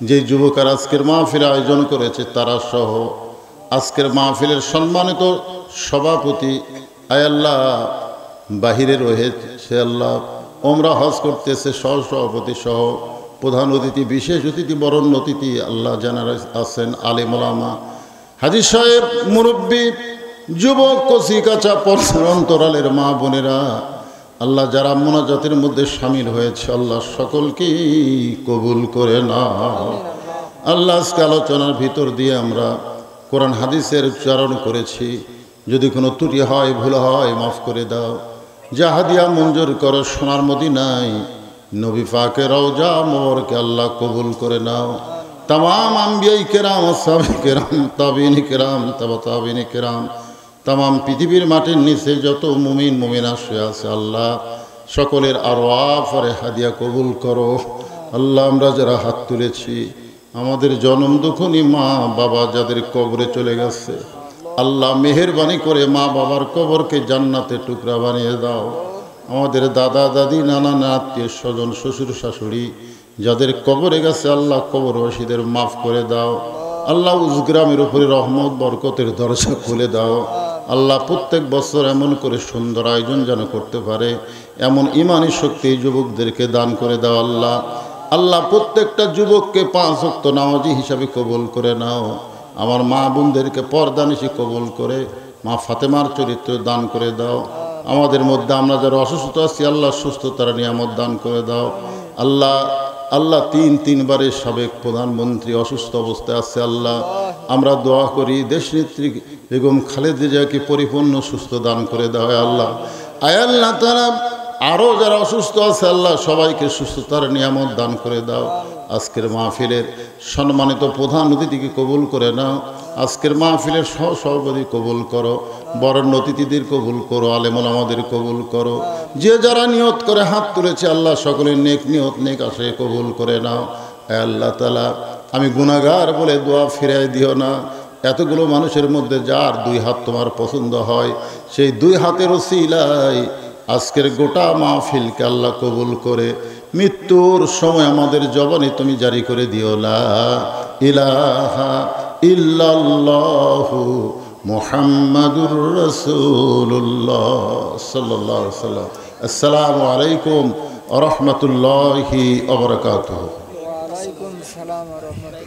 যে যুবকের আজকের মাহফিল আয়োজন করেছে তারা সহ, আজকের মাহফিলের সম্মানিত সভাপতি, আয় আল্লাহ বাহিরে রয়েছে আল্লাহ, ওমরা হজ করতেছে সহ সভাপতি সহ, প্রধান অতিথি, বিশেষ অতিথি, বরণ্য অতিথি আল্লাহ যারা আছেন, আলেম ওলামা, হাজী সাহেব, মুরব্বী, যুবক, কচি কাঁচা পর্দার অন্তরালের মা বোনেরা, আল্লাহ যারা মোনাজাতের মধ্যে শামিল হয়েছে, আল্লাহ সকলকেই কবুল করে নাও। আল্লাহ আজকে আলোচনার ভিতর দিয়ে আমরা কোরআন হাদিসের উচ্চারণ করেছি, যদি কোনো ত্রুটি হয়, ভুল হয়, মাফ করে দাও। জাহাদিয়া মঞ্জুর করো সোনার মদিনায়, নবী পাকের রওজা মোবারকে আল্লাহ কবুল করে নাও। तमाम আম্বিয়াই কেরাম, আসহাবে কেরাম, তাবিঈন কেরাম, তাবিঈন কেরাম, तमाम পৃথিবীর মাটির নিচে যত মুমিন মুমিনা শুয়ে আছে, আল্লাহ সকলের আরওয়াহ পরে হাদিয়া কবুল করো। আল্লাহ আমরা যারা হাত তুলেছি, আমাদের জনম দুঃখনী মা বাবা যাদের কবরে চলে গেছে, আল্লাহ মেহেরবানি করে মা বাবার কবরকে জান্নাতে টুকরা বানিয়ে দাও। আমাদের দাদা দাদি, নানা আত্মীয় স্বজন, শ্বশুর শাশুড়ি যাদের কবরে গেছে, আল্লাহ কবরবাসীদের মাফ করে দাও। আল্লাহ উজগ্রামের উপরে রহমত বরকতের দরজা খুলে দাও। আল্লাহ প্রত্যেক বছর এমন করে সুন্দর আয়োজন যেন করতে পারে, এমন ইমানি শক্তি যুবকদেরকে দান করে দাও। আল্লাহ আল্লাহ প্রত্যেকটা যুবককে 5 ওয়াক্ত নামাজি হিসাবে কবুল করে নাও। আমার মা বোনদেরকে পর্দানিশি কবুল করে মা ফাতেমার চরিত্র দান করে দাও। আমাদের মধ্যে আমরা যারা অসুস্থ আছি, আল্লাহ সুস্থতার নিয়ামত দান করে দাও। আল্লাহ আল্লাহ 3 সাবেক প্রধানমন্ত্রী অসুস্থ অবস্থায় আছে, আল্লাহ আমরা দোয়া করি দেশনেত্রী বেগম খালেদা জিয়াকে পরিপূর্ণ সুস্থ দান করে দাও। আল্লাহ আয় আল্লাহ তারা আরও যারা অসুস্থ আছে, আল্লাহ সবাইকে সুস্থতার নিয়ামত দান করে দাও। আজকের মাহফিলের সম্মানিত প্রধান অতিথিকে কবুল করে নাও। আজকের মাহফিলের সভাপতি কবুল করো, বরণ্য অতিথিদের কবুল করো, আলেম ওলামাদের কবুল করো। যে যারা নিয়ত করে হাত তুলেছে, আল্লাহ সকলের নেক নিয়ত নেক আশায় কবুল করে নাও। আল্লাহ তাআলা, আমি গুনাহগার বলে দোয়া ফিরাই দিও না। এতগুলো মানুষের মধ্যে যার 2 হাত তোমার পছন্দ হয়, সেই 2 হাতের ওসিলায় আজকের গোটা মাহফিলকে আল্লাহ কবুল করে মৃত্যুর সময় আমাদের জবানে তুমি জারি করে দিও, লা ইলাহা ইল্লাল্লাহু মুহাম্মাদুর রাসূলুল্লাহ সাল্লাল্লাহু আলাইহি ওয়াসাল্লাম। আসসালামু আলাইকুম ওয়া রাহমাতুল্লাহি ওয়া বারাকাতুহু। ওয়া আলাইকুম আসসালাম ওয়া রাহমাতুল্লাহ।